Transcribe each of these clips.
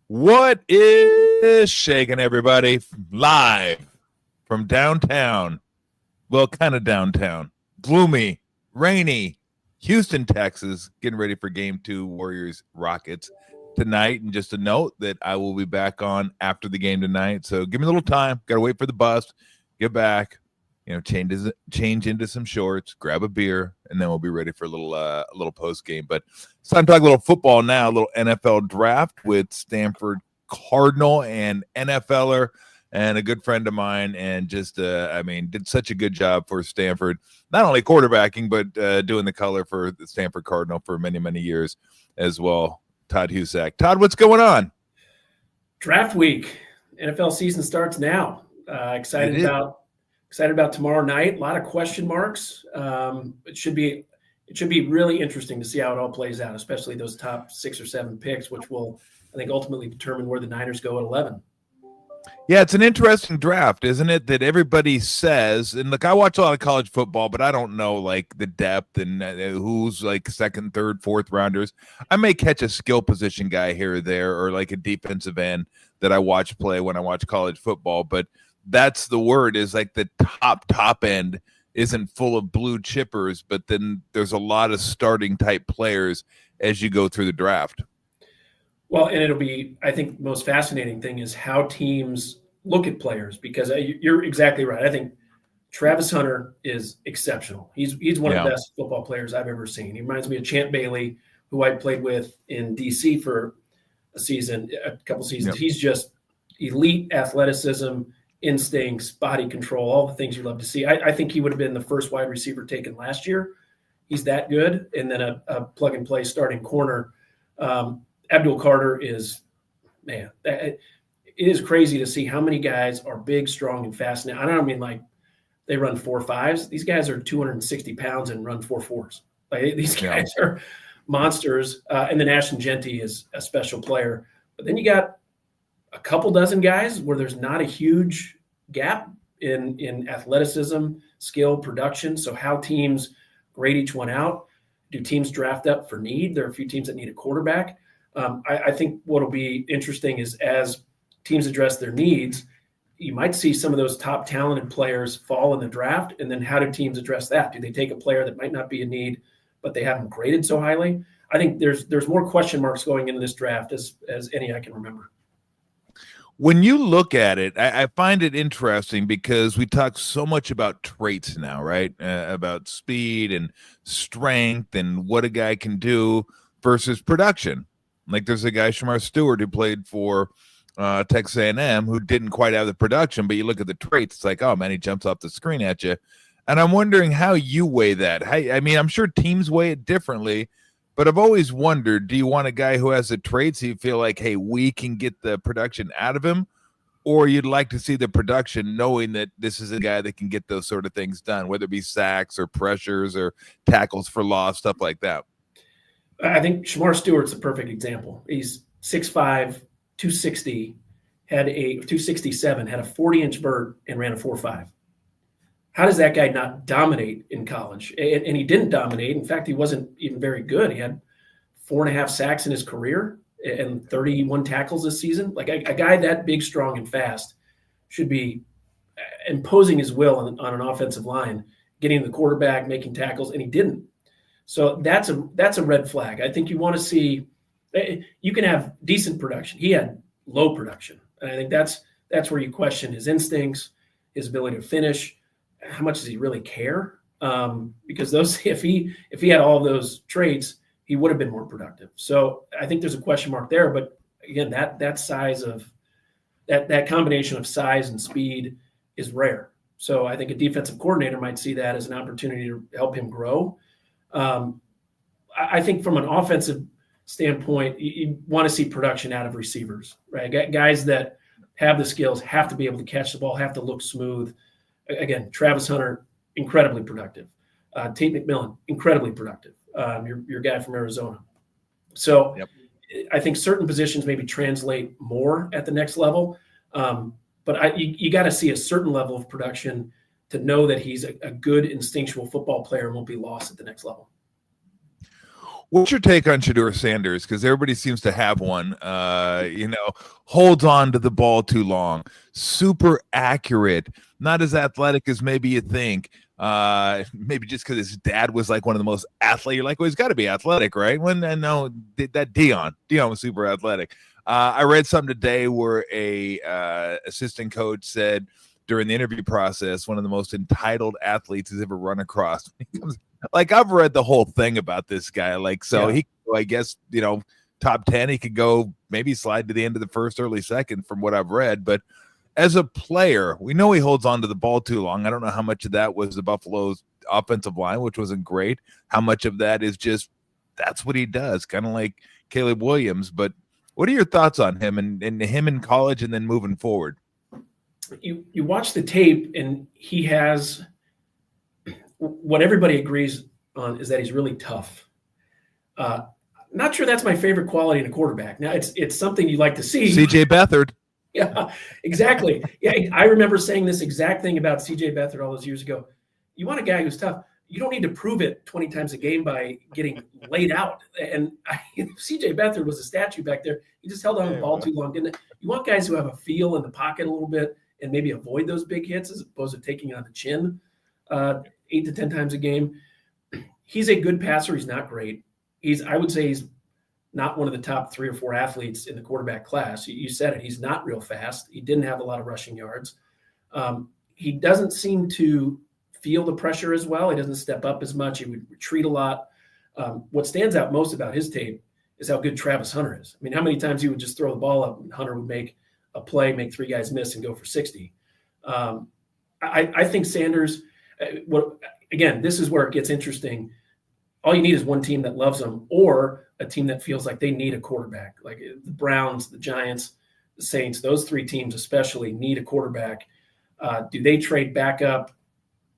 What is shaking, everybody? Live from downtown. Well, kind of downtown. Gloomy, rainy, Houston, Texas. Getting ready for game 2, Warriors Rockets tonight. And just a note that I will be back on after the game tonight. So give me a little time. Got to wait for the bus. Get back. Change into some shorts, grab a beer, and then we'll be ready for a little post game. But it's time to talk a little football now, a little NFL draft with Stanford Cardinal and NFLer and a good friend of mine, and just did such a good job for Stanford, not only quarterbacking but doing the color for the Stanford Cardinal for many years as well. Todd Husak. Todd, what's going on? Draft week, NFL season starts now. Excited about tomorrow night. A lot of question marks. It should be really interesting to see how it all plays out, especially those top 6 or 7 picks, which will, I think, ultimately determine where the Niners go at 11. Yeah, it's an interesting draft, isn't it? That everybody says, and look, I watch a lot of college football, but I don't know like the depth and who's like second, third, fourth rounders. I may catch a skill position guy here or there, or like a defensive end that I watch play when I watch college football, but that's the word, is like the top end isn't full of blue chippers, but then there's a lot of starting type players as you go through the draft. Well, and it'll be, I think the most fascinating thing is how teams look at players, because you're exactly right. I think Travis Hunter is exceptional. He's one of the best football players I've ever seen. He reminds me of Champ Bailey, who I played with in DC for a couple seasons. He's just elite athleticism, instincts, body control, all the things you love to see. I think he would have been the first wide receiver taken last year. He's that good. And then a plug-and-play starting corner. Abdul Carter is, man, it is crazy to see how many guys are big, strong, and fast. Now, I don't mean like they run 4.5s. These guys are 260 pounds and run 4.4s. Like, these guys are monsters. And then Ashton Genty is a special player. But then you got a couple dozen guys where there's not a huge gap in athleticism, skill, production. So how teams grade each one out. Do teams draft up for need? There are a few teams that need a quarterback. I think what will be interesting is as teams address their needs, you might see some of those top talented players fall in the draft. And then how do teams address that? Do they take a player that might not be a need, but they haven't graded so highly? I think there's more question marks going into this draft as any I can remember. When you look at it, I find it interesting because we talk so much about traits now, right? About speed and strength and what a guy can do versus production. Like there's a guy, Shamar Stewart, who played for Texas A&M, who didn't quite have the production, but you look at the traits, it's like, oh, man, he jumps off the screen at you. And I'm wondering how you weigh that. I mean, I'm sure teams weigh it differently, but I've always wondered, do you want a guy who has the traits so you feel like, hey, we can get the production out of him, or you'd like to see the production knowing that this is a guy that can get those sort of things done, whether it be sacks or pressures or tackles for loss, stuff like that? I think Shamar Stewart's a perfect example. He's 6'5", 260, had a 267, had a 40-inch vert, and ran a 4.5. How does that guy not dominate in college? And he didn't dominate. In fact, he wasn't even very good. He had 4.5 sacks in his career and 31 tackles this season. Like a guy that big, strong, and fast should be imposing his will on an offensive line, getting the quarterback, making tackles, and he didn't. So that's a red flag. I think you want to see – you can have decent production. He had low production. And I think that's where you question his instincts, his ability to finish. How much does he really care? Because if he had all of those traits, he would have been more productive. So I think there's a question mark there. But again, that size of that combination of size and speed is rare. So I think a defensive coordinator might see that as an opportunity to help him grow. I think from an offensive standpoint, you want to see production out of receivers, right? Guys that have the skills have to be able to catch the ball, have to look smooth. Again, Travis Hunter, incredibly productive. Tate McMillan, incredibly productive. Your guy from Arizona. So I think certain positions maybe translate more at the next level. But you got to see a certain level of production to know that he's a good instinctual football player and won't be lost at the next level. What's your take on Shedeur Sanders? Because everybody seems to have one. Holds on to the ball too long. Super accurate. Not as athletic as maybe you think. Maybe just because his dad was like one of the most athletic. You're like, well, he's got to be athletic, right? No, that Dion was super athletic. I read something today where a assistant coach said during the interview process, one of the most entitled athletes he's ever run across. Like, I've read the whole thing about this guy. Like, so he, I guess, top 10, he could go maybe slide to the end of the first, early second from what I've read. But as a player, we know he holds on to the ball too long. I don't know how much of that was the Buffalo's offensive line, which wasn't great. How much of that is just that's what he does, kind of like Caleb Williams. But what are your thoughts on him and him in college and then moving forward? You watch the tape, and he has what everybody agrees on is that he's really tough. Not sure that's my favorite quality in a quarterback. Now, it's something you like to see. CJ Beathard. Yeah, exactly. Yeah, I remember saying this exact thing about CJ Beathard all those years ago. You want a guy who's tough. You don't need to prove it 20 times a game by getting laid out. And CJ Beathard was a statue back there. He just held on to the ball too long, didn't it? You want guys who have a feel in the pocket a little bit and maybe avoid those big hits as opposed to taking it on the chin 8 to 10 times a game. He's a good passer. He's not great. I would say he's not one of the top 3 or 4 athletes in the quarterback class. You said it. He's not real fast. He didn't have a lot of rushing yards. He doesn't seem to feel the pressure as well. He doesn't step up as much. He would retreat a lot. What stands out most about his tape is how good Travis Hunter is. I mean, how many times he would just throw the ball up and Hunter would make a play, make 3 guys miss, and go for 60. I think Sanders, again, this is where it gets interesting. All you need is one team that loves him or a team that feels like they need a quarterback. Like the Browns, the Giants, the Saints, those 3 teams especially need a quarterback. Do they trade back up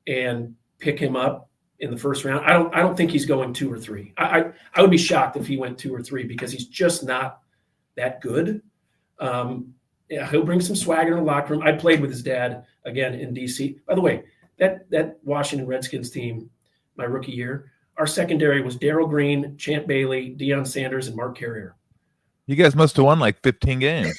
and pick him up in the first round? I don't think he's going 2 or 3. I would be shocked if he went 2 or 3 because he's just not that good. He'll bring some swagger in the locker room. I played with his dad again in DC. By the way, that Washington Redskins team, my rookie year, our secondary was Darryl Green, Champ Bailey, Deion Sanders, and Mark Carrier. You guys must have won like 15 games.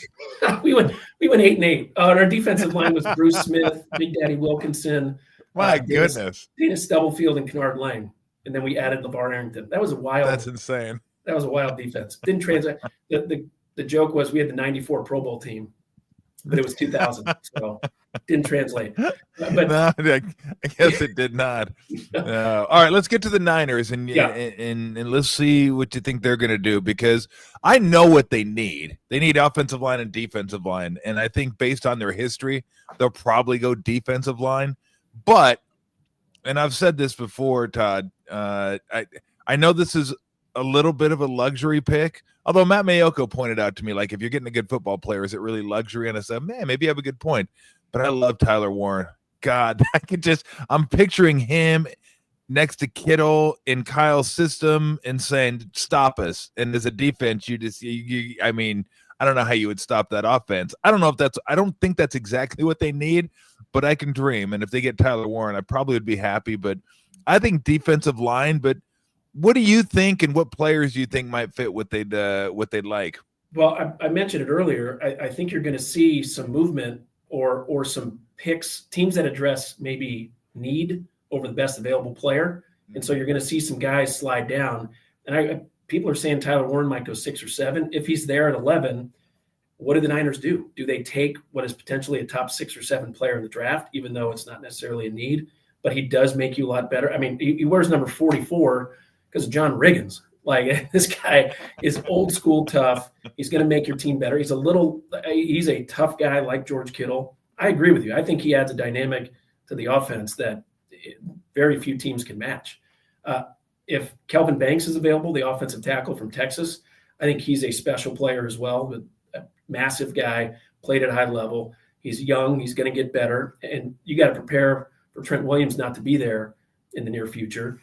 we went 8-8. Our defensive line was Bruce Smith, Big Daddy Wilkinson. My goodness. Dana Stubblefield and Kennard Lang. And then we added LeVar Arrington. That was a wild. That's insane. That was a wild defense. Didn't translate. The joke was we had the 94 Pro Bowl team, but it was 2000. So didn't translate. But no, I guess it did not. All right, let's get to the Niners and let's see what you think they're going to do, because I know what they need. They need offensive line and defensive line, and I think based on their history, they'll probably go defensive line. But, and I've said this before, Todd, I know this is a little bit of a luxury pick, although Matt Mayoko pointed out to me, like, if you're getting a good football player, is it really luxury? And I said, man, maybe you have a good point. But I love Tyler Warren. God, I'm picturing him next to Kittle in Kyle's system and saying, stop us. And as a defense, I mean, I don't know how you would stop that offense. I don't think that's exactly what they need, but I can dream. And if they get Tyler Warren, I probably would be happy. But I think defensive line. But what do you think, and what players do you think might fit what they'd like? Well, I mentioned it earlier. I think you're going to see some movement or some picks, teams that address maybe need over the best available player. And so you're going to see some guys slide down. And people are saying Tyler Warren might go 6 or 7. If he's there at 11, what do the Niners do? Do they take what is potentially a top 6 or 7 player in the draft, even though it's not necessarily a need, but he does make you a lot better? I mean, he wears number 44 because of John Riggins. Like, this guy is old school tough. He's going to make your team better. He's a tough guy like George Kittle. I agree with you. I think he adds a dynamic to the offense that very few teams can match. If Kelvin Banks is available, the offensive tackle from Texas, I think he's a special player as well, but a massive guy, played at a high level. He's young. He's going to get better. And you got to prepare for Trent Williams not to be there in the near future.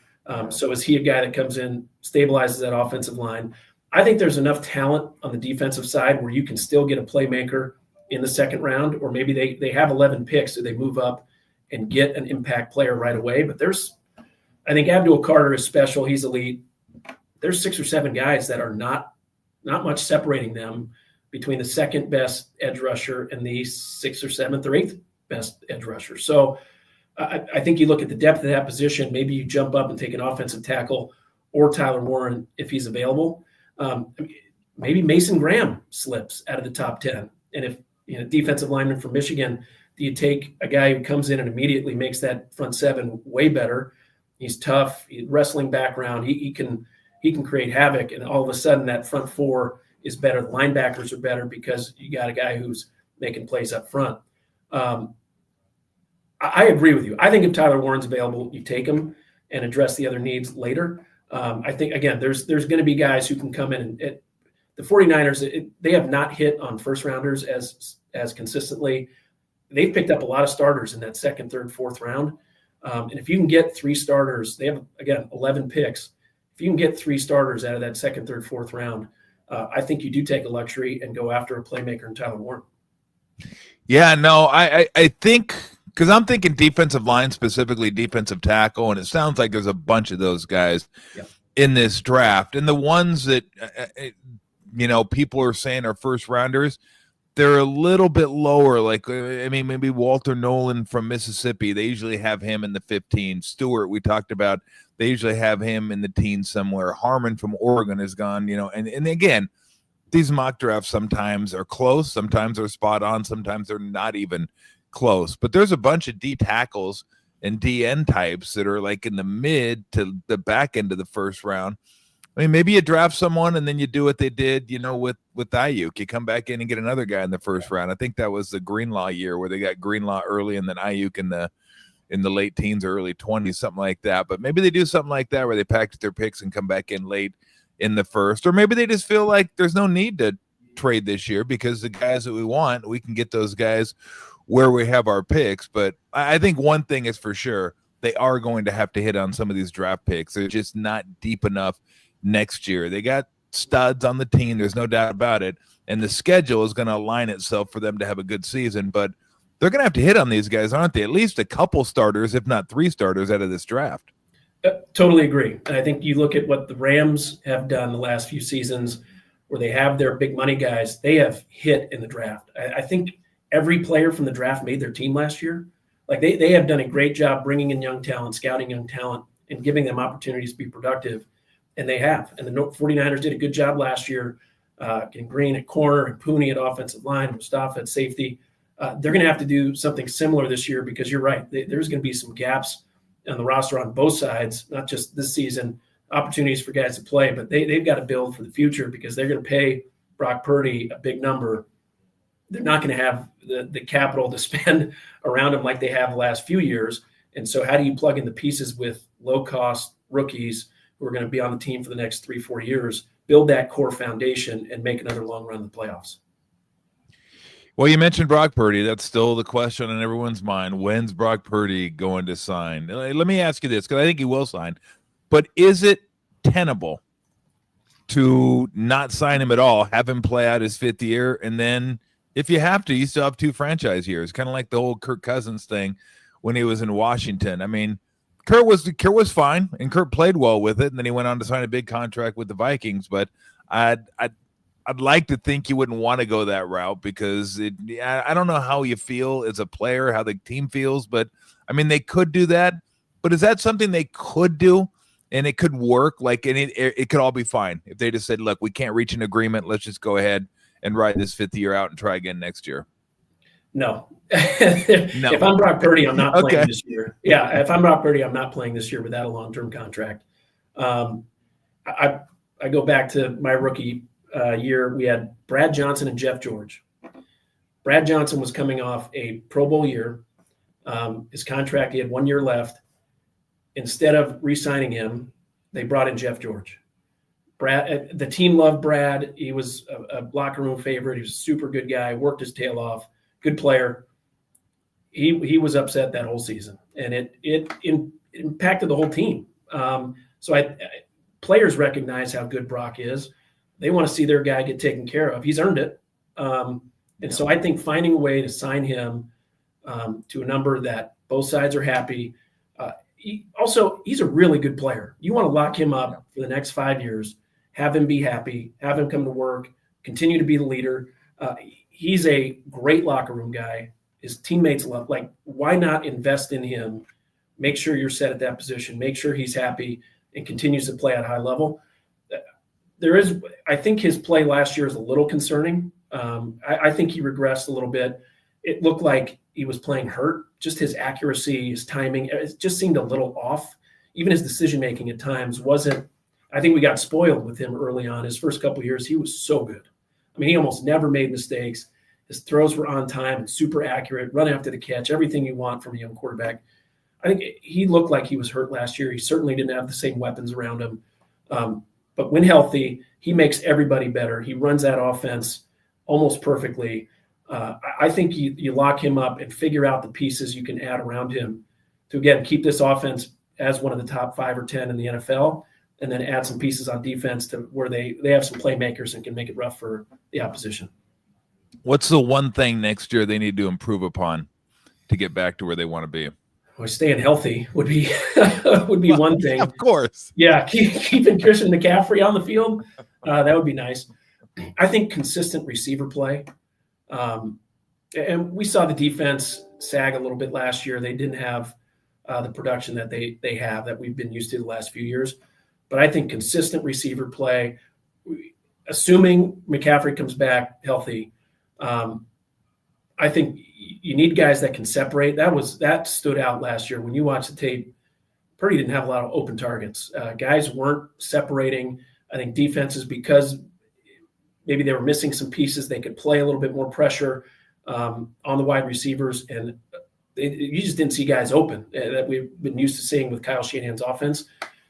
So is he a guy that comes in, stabilizes that offensive line? I think there's enough talent on the defensive side where you can still get a playmaker in the second round, or maybe they have 11 picks, so they move up and get an impact player right away. But I think Abdul Carter is special. He's elite. there's 6 or 7 guys that are not much separating them between the second best edge rusher and the 6th or 7th or 8th best edge rusher. So I think you look at the depth of that position. Maybe you jump up and take an offensive tackle or Tyler Warren if he's available. Maybe Mason Graham slips out of the top 10. And if defensive lineman from Michigan, do you take a guy who comes in and immediately makes that front 7 way better? He's tough, wrestling background. He can create havoc, and all of a sudden that front 4 is better. The linebackers are better because you got a guy who's making plays up front. I agree with you. I think if Tyler Warren's available, you take him and address the other needs later. I think, again, there's going to be guys who can come in and the 49ers, they have not hit on first rounders as consistently. They've picked up a lot of starters in that second, third, fourth round. And if you can get 3 starters, they have, again, 11 picks. If you can get 3 starters out of that second, third, fourth round, I think you do take a luxury and go after a playmaker in Tyler Warren. Yeah, no, I think – because I'm thinking defensive line, specifically defensive tackle, and it sounds like there's a bunch of those guys in this draft. And the ones that, people are saying are first rounders, they're a little bit lower. Like, maybe Walter Nolan from Mississippi, they usually have him in the 15. Stewart, we talked about, they usually have him in the teens somewhere. Harmon from Oregon is gone, and again, these mock drafts sometimes are close, sometimes they're spot on, sometimes they're not even close. But there's a bunch of D tackles and DN types that are like in the mid to the back end of the first round. I mean, maybe you draft someone and then you do what they did, with Ayuk. You come back in and get another guy in the first round. I think that was the Greenlaw year where they got Greenlaw early and then Ayuk in the late teens or early 20s, something like that. But maybe they do something like that where they package their picks and come back in late in the first. Or maybe they just feel like there's no need to trade this year because the guys that we want, we can get those guys where we have our picks. But I think one thing is for sure, they are going to have to hit on some of these draft picks. They're just not deep enough next year. They got studs on the team, there's no doubt about it, and the schedule is going to align itself for them to have a good season. But they're going to have to hit on these guys, aren't they? At least a couple starters, if not 3 starters out of this draft. Totally agree. And I think you look at what the Rams have done the last few seasons where they have their big money guys, they have hit in the draft. I think every player from the draft made their team last year. Like they have done a great job bringing in young talent, scouting young talent, and giving them opportunities to be productive. And they have. And the 49ers did a good job last year, getting Green at corner and Pooney at offensive line, Mustafa at safety. They're going to have to do something similar this year because you're right. There's going to be some gaps on the roster on both sides, not just this season, opportunities for guys to play, but they've got to build for the future because they're going to pay Brock Purdy a big number. They're not going to have the capital to spend around him like they have the last few years. And so how do you plug in the pieces with low-cost rookies who are going to be on the team for the next 3-4 years, build that core foundation, and make another long run in the playoffs? Well, you mentioned Brock Purdy. That's still the question on everyone's mind. When's Brock Purdy going to sign? Let me ask you this, because I think he will sign. But is it tenable to not sign him at all, have him play out his 5th year, and then if you have to, you still have 2 franchise years, kind of like the whole Kirk Cousins thing when he was in Washington. I mean, Kurt was fine, and Kurt played well with it, and then he went on to sign a big contract with the Vikings. But I'd like to think you wouldn't want to go that route because I don't know how you feel as a player, how the team feels, but I mean, they could do that. But is that something they could do and it could work? Like, and it could all be fine if they just said, look, we can't reach an agreement. Let's just go ahead and ride this 5th year out and try again next year. No. If I'm Brock Purdy, I'm not playing this year. Yeah, if I'm Brock Purdy, I'm not playing this year without a long-term contract. I go back to my rookie year. We had Brad Johnson and Jeff George. Brad Johnson was coming off a Pro Bowl year. His contract, he had 1 year left. Instead of re-signing him, they brought in Jeff George. Brad, the team loved Brad. He was a locker room favorite. He was a super good guy, worked his tail off, good player. He was upset that whole season, and it impacted the whole team. So players recognize how good Brock is. They want to see their guy get taken care of. He's earned it. So I think finding a way to sign him to a number that both sides are happy. he's a really good player. You want to lock him up for the next 5 years, have him be happy, have him come to work, continue to be the leader. He's a great locker room guy. His teammates love, like, why not invest in him? Make sure you're set at that position. Make sure he's happy and continues to play at a high level. I think his play last year is a little concerning. I think he regressed a little bit. It looked like he was playing hurt. Just his accuracy, his timing, it just seemed a little off. Even his decision-making at times wasn't – I think we got spoiled with him early on. His first couple of years, he was so good. I mean, he almost never made mistakes. His throws were on time and super accurate, run after the catch, everything you want from a young quarterback. I think he looked like he was hurt last year. He certainly didn't have the same weapons around him. But when healthy, he makes everybody better. He runs that offense almost perfectly. I think you lock him up and figure out the pieces you can add around him to, again, keep this offense as one of the top 5 or 10 in the NFL, and then add some pieces on defense to where they have some playmakers and can make it rough for the opposition. What's the one thing next year they need to improve upon to get back to where they want to be? Well, staying healthy would be one thing. Of course. Yeah, keeping Christian McCaffrey on the field, that would be nice. I think consistent receiver play. And we saw the defense sag a little bit last year. They didn't have the production that they have that we've been used to the last few years. But I think consistent receiver play, assuming McCaffrey comes back healthy, I think you need guys that can separate. That stood out last year. When you watch the tape, Purdy didn't have a lot of open targets. Guys weren't separating. I think defenses, because maybe they were missing some pieces, they could play a little bit more pressure on the wide receivers, and you just didn't see guys open that we've been used to seeing with Kyle Shanahan's offense.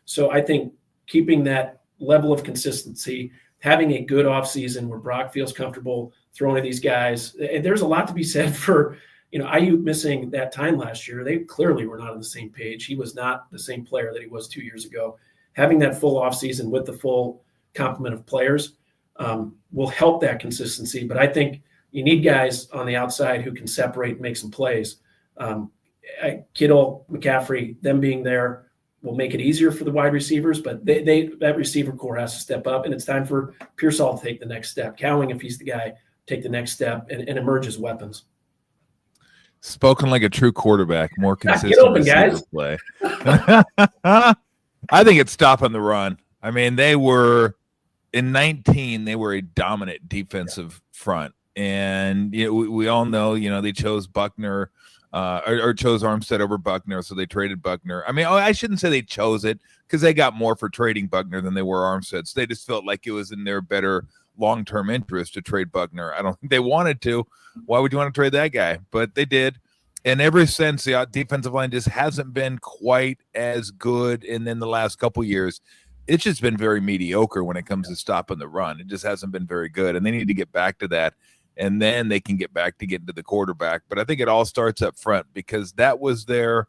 So I think keeping that level of consistency, having a good offseason where Brock feels comfortable throwing to these guys. And there's a lot to be said for, Ayuk missing that time last year. They clearly were not on the same page. He was not the same player that he was 2 years ago. Having that full offseason with the full complement of players will help that consistency. But I think you need guys on the outside who can separate and make some plays. Kittle, McCaffrey, them being there will make it easier for the wide receivers, but that receiver core has to step up, and it's time for Pearsall to take the next step. Cowling, if he's the guy, take the next step and emerge as weapons. Spoken like a true quarterback, more consistent. Get open, guys. Play. I think it's stopping the run. I mean, they were in 19, they were a dominant defensive front. And we all know, they chose Buckner or chose Armstead over Buckner, so they traded Buckner. I mean, I shouldn't say they chose it, because they got more for trading Buckner than they were Armstead. So they just felt like it was in their better long-term interest to trade Buckner. I don't think they wanted to. Why would you want to trade that guy? But they did. And ever since, the defensive line just hasn't been quite as good. And then the last couple years, it's just been very mediocre when it comes to stopping the run. It just hasn't been very good. And they need to get back to that. And then they can get back to getting to the quarterback. But I think it all starts up front, because that was their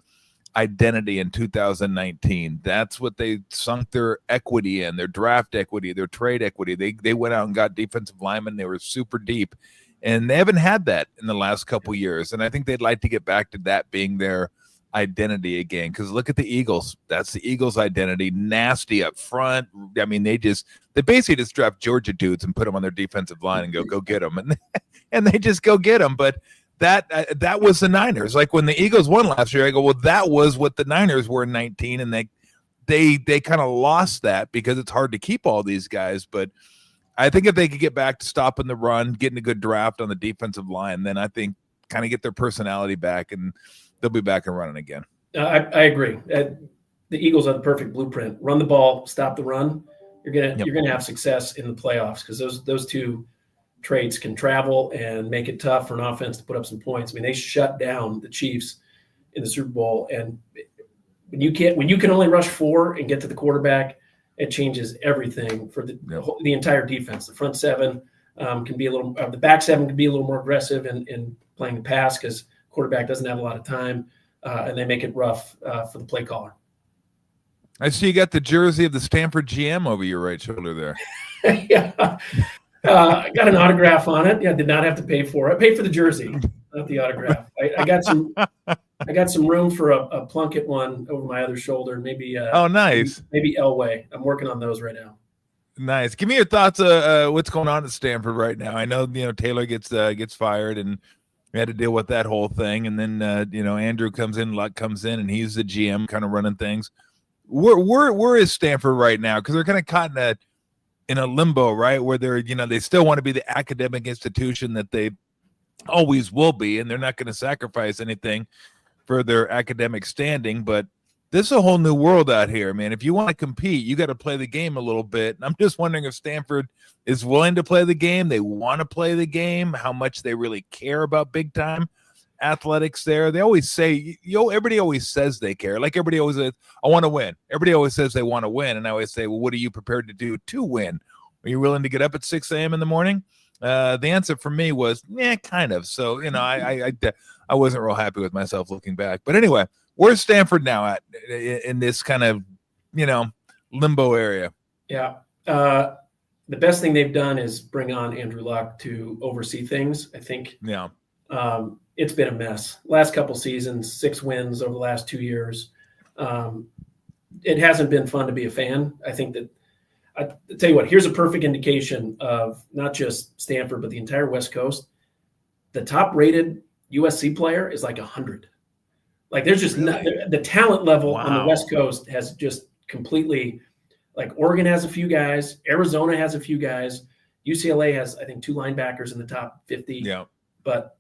identity in 2019. That's what they sunk their equity in, their draft equity, their trade equity. They went out and got defensive linemen. They were super deep. And they haven't had that in the last couple years. And I think they'd like to get back to that being their identity again. Because look at the Eagles. That's the Eagles' identity. Nasty up front. I mean, they basically just draft Georgia dudes and put them on their defensive line and go get them. And they just go get them. But that was the Niners. Like when the Eagles won last year, I go, well, that was what the Niners were in 19. And they kind of lost that because it's hard to keep all these guys. But I think if they could get back to stopping the run, getting a good draft on the defensive line, then I think kind of get their personality back and they'll be back and running again. I agree. The Eagles are the perfect blueprint. Run the ball, stop the run. You're gonna have success in the playoffs, because those two traits can travel and make it tough for an offense to put up some points. I mean, they shut down the Chiefs in the Super Bowl, and when you can only rush 4 and get to the quarterback, it changes everything for the entire defense. The front seven can be the back seven can be a little more aggressive in playing the pass, because quarterback doesn't have a lot of time, and they make it rough for the play caller. I see you got the jersey of the Stanford GM over your right shoulder there. Yeah. I got an autograph on it. Yeah, did not have to pay for it. I paid for the jersey, not the autograph. I got some room for a Plunkett one over my other shoulder. Maybe Oh, nice. Maybe Elway. I'm working on those right now. Nice. Give me your thoughts. What's going on at Stanford right now? I know Taylor gets fired, and we had to deal with that whole thing. And then Andrew comes in, Luck comes in, and he's the GM, kind of running things. Where is Stanford right now? Because they're kind of caught in a limbo, right? Where they still want to be the academic institution that they always will be, and they're not going to sacrifice anything for their academic standing. But this is a whole new world out here, man. If you want to compete, you got to play the game a little bit. And I'm just wondering if Stanford is willing to play the game. They want to play the game, how much they really care about big time athletics there. They always say, everybody always says they care. Like everybody always says, I want to win. Everybody always says they want to win. And I always say, well, what are you prepared to do to win? Are you willing to get up at 6 a.m. in the morning? The answer for me was, yeah, kind of. So, I wasn't real happy with myself looking back. But anyway, where's Stanford now at in this kind of, limbo area? Yeah. The best thing they've done is bring on Andrew Luck to oversee things. I think it's been a mess. Last couple seasons, 6 wins over the last 2 years. It hasn't been fun to be a fan. I think that I tell you what, here's a perfect indication of not just Stanford, but the entire West Coast. The top rated USC player is like 100. Like there's just the talent level on the West Coast has just completely, like Oregon has a few guys, Arizona has a few guys, UCLA has, I think, 2 linebackers in the top 50. Yeah. But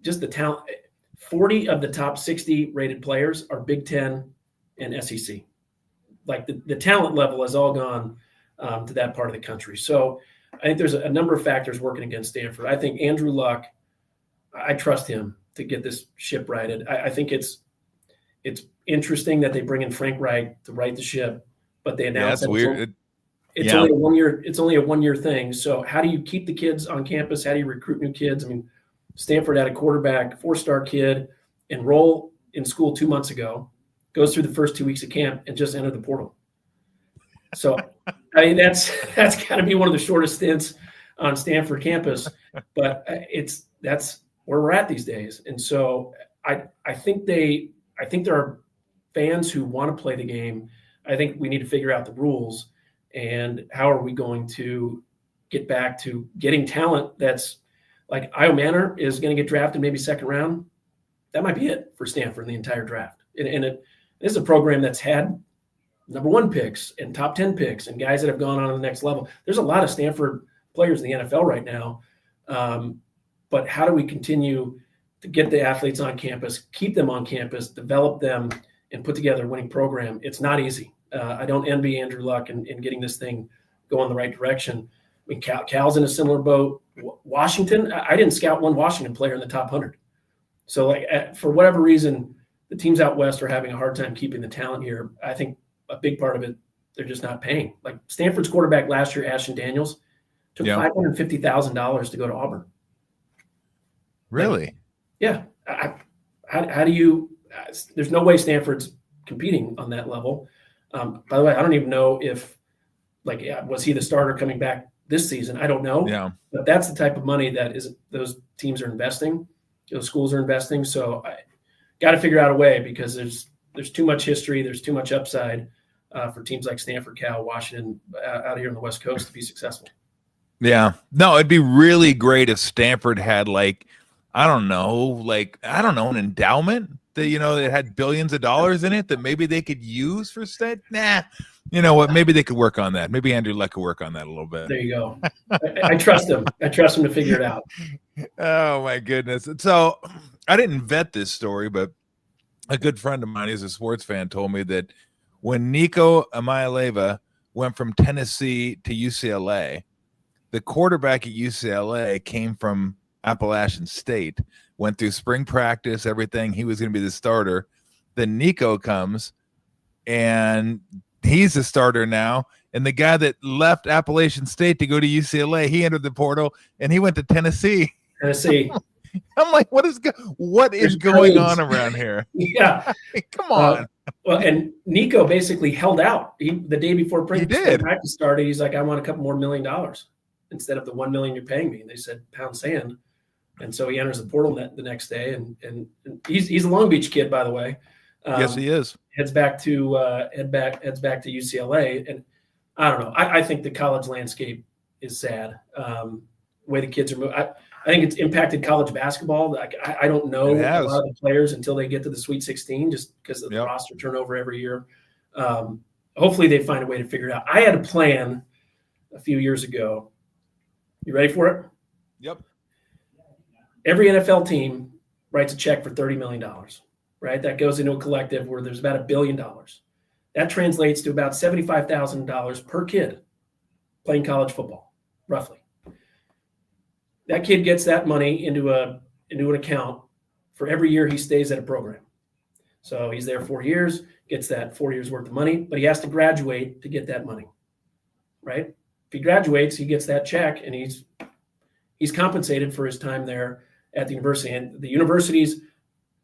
just the talent, 40 of the top 60 rated players are Big Ten and SEC. Like the talent level has all gone to that part of the country. So I think there's a number of factors working against Stanford. I think Andrew Luck, I trust him to get this ship righted. I think it's interesting that they bring in Frank Reich to right the ship, but they announced that's weird. It's only a 1 year. It's only a 1 year thing. So how do you keep the kids on campus? How do you recruit new kids? I mean, Stanford had a quarterback, 4-star kid, enroll in school 2 months ago, goes through the first 2 weeks of camp and just entered the portal. So, I mean, that's got to be one of the shortest stints on Stanford campus, but that's where we're at these days. And so I think there are fans who want to play the game. I think we need to figure out the rules and how are we going to get back to getting talent that's like Io Manor is going to get drafted maybe second round. That might be it for Stanford in the entire draft. And it is a program that's had number 1 picks and top 10 picks and guys that have gone on to the next level. There's a lot of Stanford players in the NFL right now. But how do we continue to get the athletes on campus, keep them on campus, develop them, and put together a winning program? It's not easy. I don't envy Andrew Luck in getting this thing going the right direction. I mean, Cal's in a similar boat. Washington, I didn't scout one Washington player in the top 100. So, for whatever reason, the teams out west are having a hard time keeping the talent here. I think a big part of it, they're just not paying. Like Stanford's quarterback last year, Ashton Daniels, took $550,000 to go to Auburn. Really? Like, yeah. How do you there's no way Stanford's competing on that level. By the way, I don't even know if was he the starter coming back this season? I don't know. Yeah. But that's the type of money that those teams are investing, those schools are investing. So I got to figure out a way because there's too much history, there's too much upside for teams like Stanford, Cal, Washington out here on the West Coast to be successful. Yeah. No, it'd be really great if Stanford had I don't know, an endowment that, that had billions of dollars in it that maybe they could use for state. Nah, you know what? Maybe they could work on that. Maybe Andrew Luck could work on that a little bit. There you go. I trust him. I trust him to figure it out. Oh my goodness. So I didn't vet this story, but a good friend of mine who's a sports fan told me that when Nico Iamaleava went from Tennessee to UCLA, the quarterback at UCLA came from Appalachian State, went through spring practice, everything. He was going to be the starter. Then Nico comes and he's the starter now. And the guy that left Appalachian State to go to UCLA, he entered the portal and he went to Tennessee. I'm like, what is going on around here? Yeah. Come on. Well, and Nico basically held out. The day before practice started, he's like, I want a couple more $1 million instead of the $1 million you're paying me. And they said, pound sand. And so he enters the portal the next day, and he's a Long Beach kid, by the way. Yes, he is. Heads back to UCLA, and I don't know. I think the college landscape is sad. The way the kids are moving. I think it's impacted college basketball. Like I don't know a lot of the players until they get to the Sweet 16, just because of the roster turnover every year. Hopefully they find a way to figure it out. I had a plan a few years ago. You ready for it? Yep. Every NFL team writes a check for $30 million, right? That goes into a collective where there's about $1 billion. That translates to about $75,000 per kid playing college football, roughly. That kid gets that money into an account for every year he stays at a program. So he's there 4 years, gets that 4 years worth of money, but he has to graduate to get that money, right? If he graduates, he gets that check, and he's compensated for his time there at the university. And the universities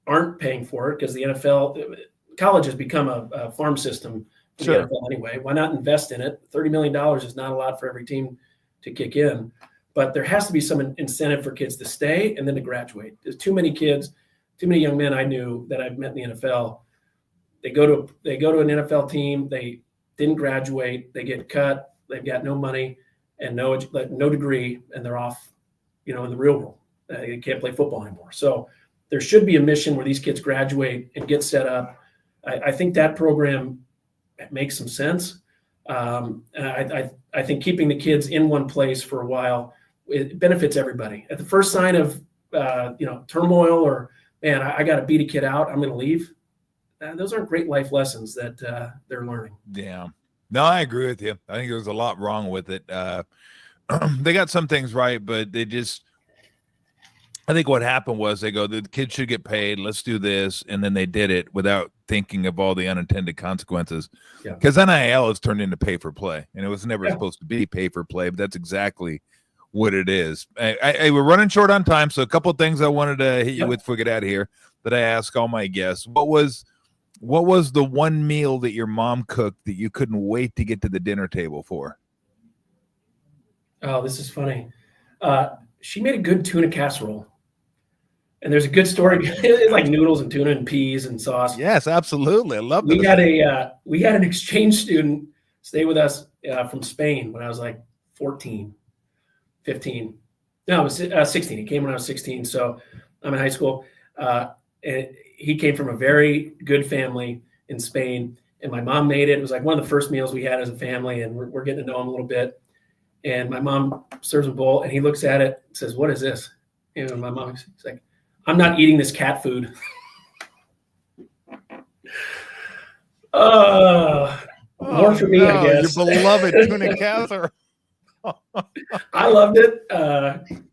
aren't paying for it because the NFL, college has become a farm system for the NFL anyway. Why not invest in it? $30 million is not a lot for every team to kick in, but there has to be some incentive for kids to stay and then to graduate. There's too many young men I knew that I've met in the NFL. They go to an NFL team, they didn't graduate, they get cut, they've got no money and no degree, and they're off, in the real world. They can't play football anymore. So there should be a mission where these kids graduate and get set up. I think that program makes some sense. And I think keeping the kids in one place for a while, it benefits everybody. At the first sign of turmoil or, man, I got to beat a kid out, I'm going to leave. Those aren't great life lessons that they're learning. Yeah. No, I agree with you. I think there's a lot wrong with it. They got some things right, but I think what happened was they go, the kids should get paid. Let's do this. And then they did it without thinking of all the unintended consequences. Because NIL has turned into pay for play, and it was never supposed to be pay for play, but that's exactly what it is. We're running short on time. So a couple of things I wanted to hit you with before we get out of here that I ask all my guests. What was the one meal that your mom cooked that you couldn't wait to get to the dinner table for? Oh, this is funny. She made a good tuna casserole. And there's a good story, like noodles and tuna and peas and sauce. Yes, absolutely. I love that. We had an exchange student stay with us from Spain when I was like 14, 15. No, I was 16. He came when I was 16. So I'm in high school. And he came from a very good family in Spain. And my mom made it. It was like one of the first meals we had as a family. And we're getting to know him a little bit. And my mom serves a bowl, and he looks at it and says, "What is this?" And my mom's like, "I'm not eating this cat food." More for me, I guess. Your beloved tuna casserole. I loved it.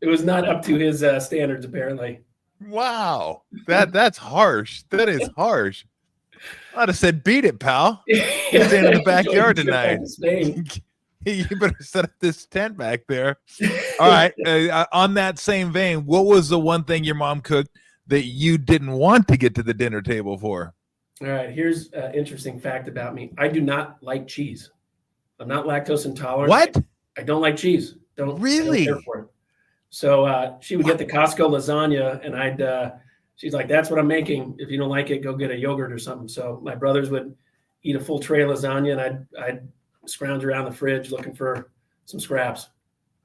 It was not up to his standards, apparently. Wow. That's harsh. That is harsh. I'd have said, "Beat it, pal. Stay in the backyard tonight. You better set up this tent back there." All right. On that same vein, what was the one thing your mom cooked that you didn't want to get to the dinner table for? All right. Here's an interesting fact about me. I do not like cheese. I'm not lactose intolerant. What? I don't like cheese. Don't care for it. So she would get the Costco lasagna, and she's like, "That's what I'm making. If you don't like it, go get a yogurt or something." So my brothers would eat a full tray of lasagna, and I'd scrounge around the fridge looking for some scraps.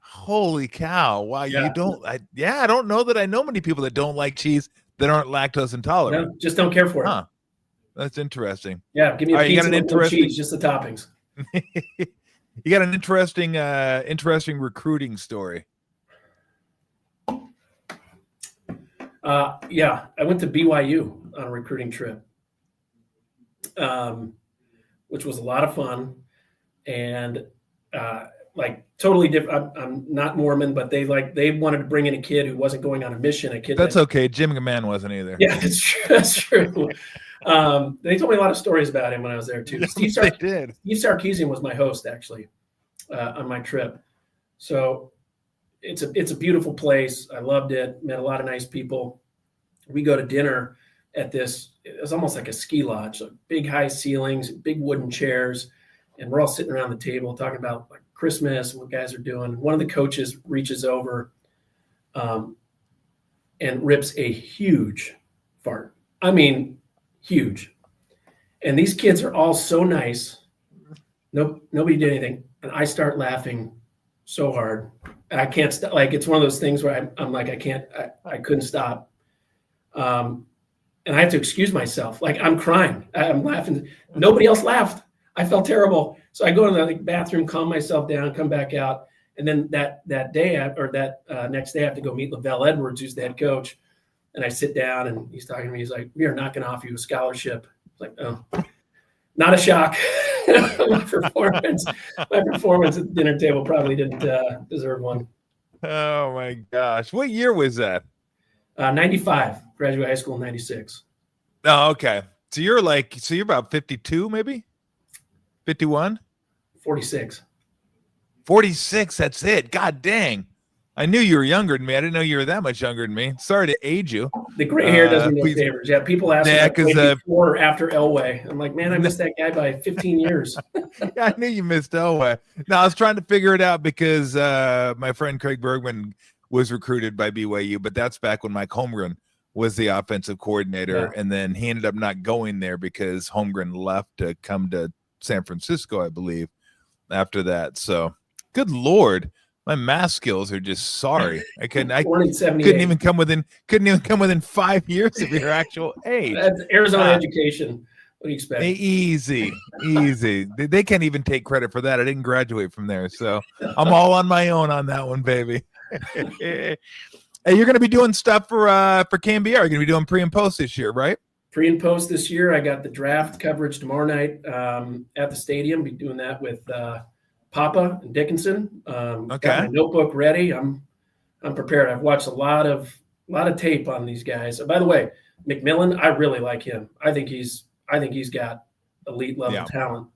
Holy cow. Wow. Yeah. I don't know that I know many people that don't like cheese that aren't lactose intolerant. No, just don't care for it. That's interesting. Yeah. Give me a pizza with no cheese, just the toppings. You got an interesting recruiting story. Yeah. I went to BYU on a recruiting trip, which was a lot of fun. And totally different. I'm not Mormon, but they wanted to bring in a kid who wasn't going on a mission. That's okay. Jim McMahon wasn't either. Yeah, that's true. That's true. They told me a lot of stories about him when I was there too. Steve Sarkisian was my host actually on my trip. So it's a beautiful place. I loved it. Met a lot of nice people. We go to dinner at this. It was almost like a ski lodge. So big high ceilings, big wooden chairs. And we're all sitting around the table talking about like Christmas and what guys are doing. One of the coaches reaches over and rips a huge fart. I mean, huge. And these kids are all so nice. Nobody did anything. And I start laughing so hard. I can't stop. Like, it's one of those things where I'm like, I couldn't stop. And I have to excuse myself. Like, I'm crying. I'm laughing. Nobody else laughed. I felt terrible. So I go to the bathroom, calm myself down, come back out. And then that day, or that next day, I have to go meet Lavelle Edwards, who's the head coach. And I sit down and he's talking to me. He's like, "We are not going to offer you a scholarship." It's like, oh, not a shock. my performance at the dinner table probably didn't deserve one. Oh my gosh. What year was that? 95, graduate high school in 96. Oh, okay. So you're about 52, maybe 51, 46. 46. That's it. God dang. I knew you were younger than me. I didn't know you were that much younger than me. Sorry to age you. The gray hair doesn't do favors. Yeah, people ask me before or after Elway. I'm like, man, I missed that guy by 15 years. Yeah, I knew you missed Elway. No, I was trying to figure it out because my friend Craig Bergman was recruited by BYU, but that's back when Mike Holmgren was the offensive coordinator, and then he ended up not going there because Holmgren left to come to San Francisco, I believe, after that. So, good Lord. My math skills are just sorry. I couldn't even come within 5 years of your actual age. That's Arizona education. What do you expect? Easy. They can't even take credit for that. I didn't graduate from there, so I'm all on my own on that one, baby. Hey, you're going to be doing stuff for KMBR. You're going to be doing pre and post this year, right? Pre and post this year. I got the draft coverage tomorrow night at the stadium. Be doing that with Papa and Dickinson. Got my notebook ready. I'm prepared. I've watched a lot of tape on these guys. By the way, McMillan, I really like him. I think he's got elite level talent.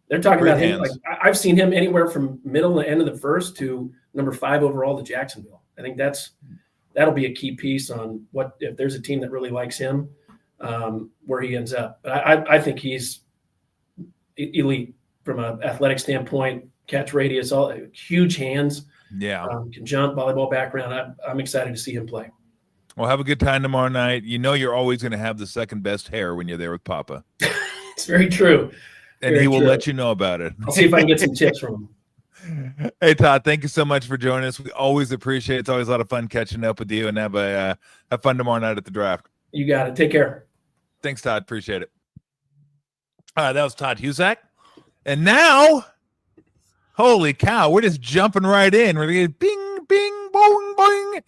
They're talking about him. Like, I've seen him anywhere from middle to end of the first to number 5 overall to Jacksonville. I think that'll be a key piece on what if there's a team that really likes him, where he ends up. But I think he's elite. From an athletic standpoint, catch radius, all huge hands. Yeah, can jump, volleyball background. I'm excited to see him play. Well, have a good time tomorrow night. You know you're always going to have the second best hair when you're there with Papa. It's very true. And he will let you know about it. I'll see if I can get some tips from him. Hey, Todd, thank you so much for joining us. We always appreciate it. It's always a lot of fun catching up with you, and have fun tomorrow night at the draft. You got it. Take care. Thanks, Todd. Appreciate it. That was Todd Husak. And now, holy cow, we're just jumping right in. We're going to get bing, bing, boing, boing.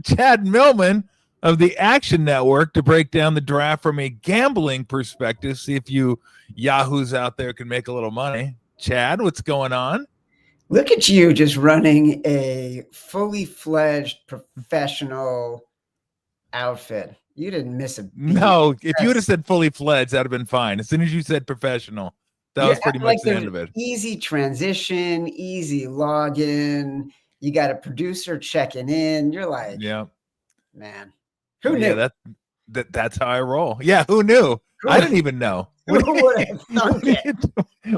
Chad Millman of the Action Network to break down the draft from a gambling perspective. See if you yahoos out there can make a little money. Chad, what's going on? Look at you just running a fully fledged professional outfit. You didn't miss a beat. No, if you would have said fully fledged, that would have been fine. As soon as you said professional, that was pretty much the end of it. Easy transition, easy login. You got a producer checking in. You're like, yeah, man, who knew? Yeah, that's how I roll. Yeah, who knew? I didn't even know. Who would have thunk it?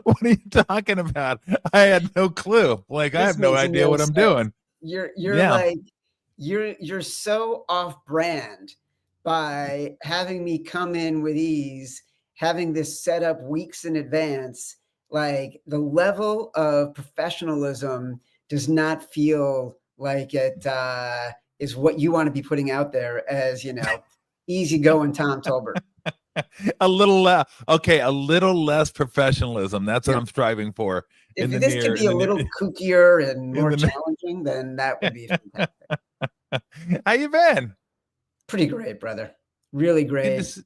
What are you talking about? I had no clue. Like, I have no idea what I'm doing. You're like, you're so off brand by having me come in with ease, having this set up weeks in advance. Like, the level of professionalism does not feel like it is what you want to be putting out there as, easygoing Tom Tolbert. A little less professionalism. That's what I'm striving for. If this could be a little kookier and more challenging, then that would be fantastic. How you been? Pretty great, brother. Really great.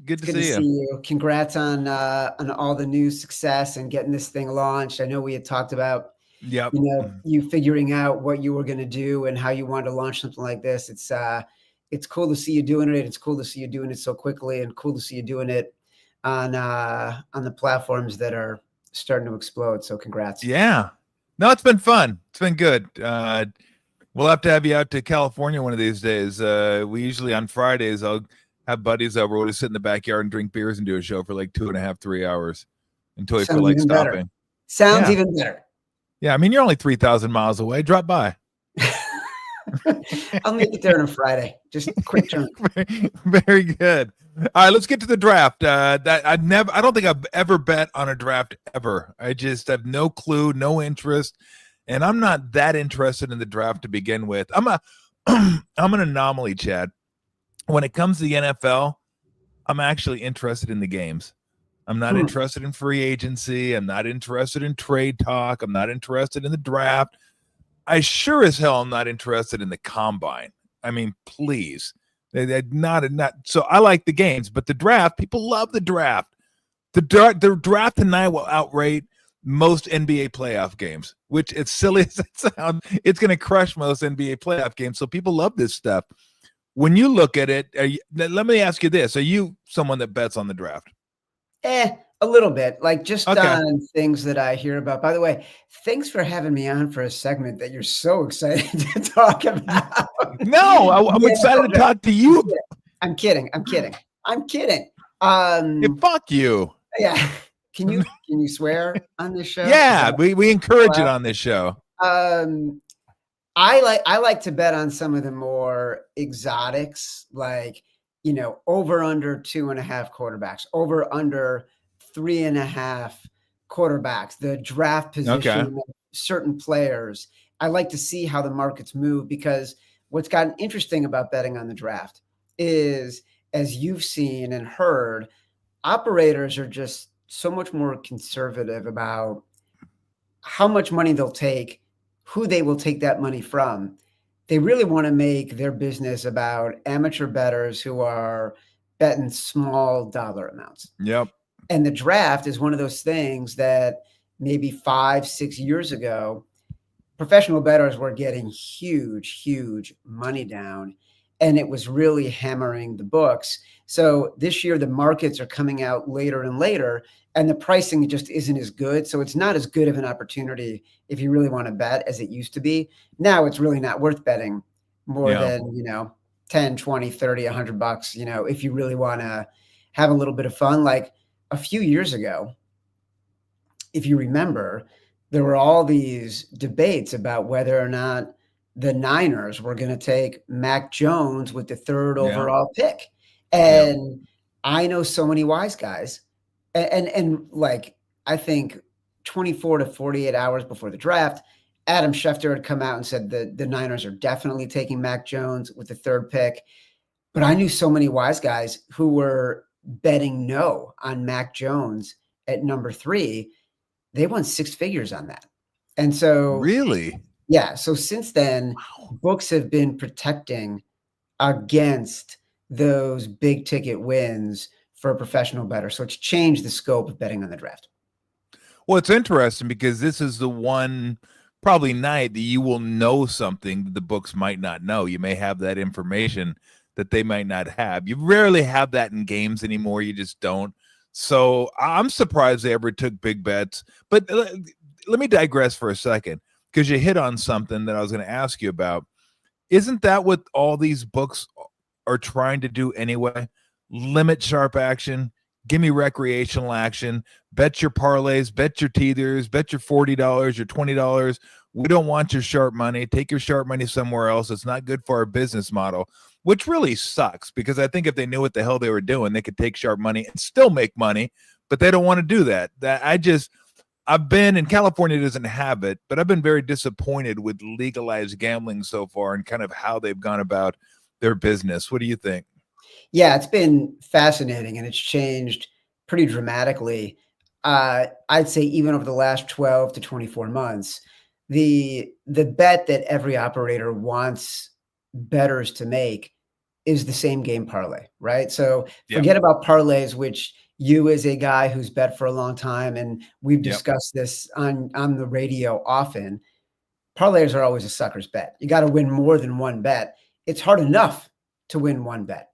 Good to see you. Congrats on all the new success and getting this thing launched. I know we had talked about you figuring out what you were going to do and how you wanted to launch something like this. It's cool to see you doing it. It's cool to see you doing it so quickly, and cool to see you doing it on the platforms that are starting to explode. So congrats. Yeah. No, it's been fun. It's been good. We'll have to have you out to California one of these days. We usually on Fridays, I'll have buddies over. We'll just sit in the backyard and drink beers and do a show for like 2.5, 3 hours until you feel like stopping. Better. Sounds even better. Yeah. I mean, you're only 3,000 miles away. Drop by. I'll make it there on a Friday. Just quick chunk. Very good. All right, let's get to the draft. I don't think I've ever bet on a draft ever. I just have no clue, no interest, and I'm not that interested in the draft to begin with. I'm an anomaly, Chad. When it comes to the NFL, I'm actually interested in the games. I'm not interested in free agency. I'm not interested in trade talk. I'm not interested in the draft. I sure as hell am not interested in the combine. I mean, please. They're not. So I like the games, but the draft, people love the draft. The draft tonight will outrate most NBA playoff games, which, as silly as it sounds, it's going to crush most NBA playoff games. So people love this stuff. When you look at it, let me ask you this. Are you someone that bets on the draft? A little bit, like just on things that I hear about. By the way, thanks for having me on for a segment that you're so excited to talk about. No, I'm excited to talk to you. I'm kidding. Fuck you. Yeah. Can you swear on this show? Yeah, we encourage it on this show. I like to bet on some of the more exotics, like, over under 2.5 quarterbacks, over under 3.5 quarterbacks, the draft position of certain players. I like to see how the markets move, because what's gotten interesting about betting on the draft is, as you've seen and heard, operators are just so much more conservative about how much money they'll take, who they will take that money from. They really want to make their business about amateur bettors who are betting small dollar amounts. Yep. And the draft is one of those things that maybe 5-6 years ago, professional bettors were getting huge money down, and it was really hammering the books. So this year, the markets are coming out later and later, and the pricing just isn't as good. So it's not as good of an opportunity if you really want to bet as it used to be. Now it's really not worth betting more than, 10, 20, 30, $100, if you really want to have a little bit of fun. Like a few years ago, if you remember, there were all these debates about whether or not the Niners were going to take Mac Jones with the 3rd overall pick. And I know so many wise guys. And like, I think 24 to 48 hours before the draft, Adam Schefter had come out and said that the Niners are definitely taking Mac Jones with the 3rd pick. But I knew so many wise guys who were betting no on Mac Jones at number 3. They won 6 figures on that. And so really, yeah. So since then, books have been protecting against those big ticket wins for a professional bettor. So it's changed the scope of betting on the draft. Well, it's interesting because this is the one probably night that you will know something that the books might not know. You may have that information that they might not have. You rarely have that in games anymore. You just don't. So I'm surprised they ever took big bets. But let me digress for a second, because you hit on something that I was going to ask you about. Isn't that what all these books are trying to do anyway? Limit sharp action, give me recreational action, bet your parlays, bet your teethers, bet your $40, your $20. We don't want your sharp money. Take your sharp money somewhere else. It's not good for our business model, which really sucks, because I think if they knew what the hell they were doing, they could take sharp money and still make money, but they don't want to do that. I've been in California, doesn't have it, but I've been very disappointed with legalized gambling so far and kind of how they've gone about their business. What do you think? Yeah, it's been fascinating, and it's changed pretty dramatically. I'd say even over the last 12 to 24 months, the bet that every operator wants bettors to make is the same game parlay, right? So forget about parlays, which you, as a guy who's bet for a long time, and we've discussed this on the radio often, parlays are always a sucker's bet. You got to win more than one bet. It's hard enough to win one bet.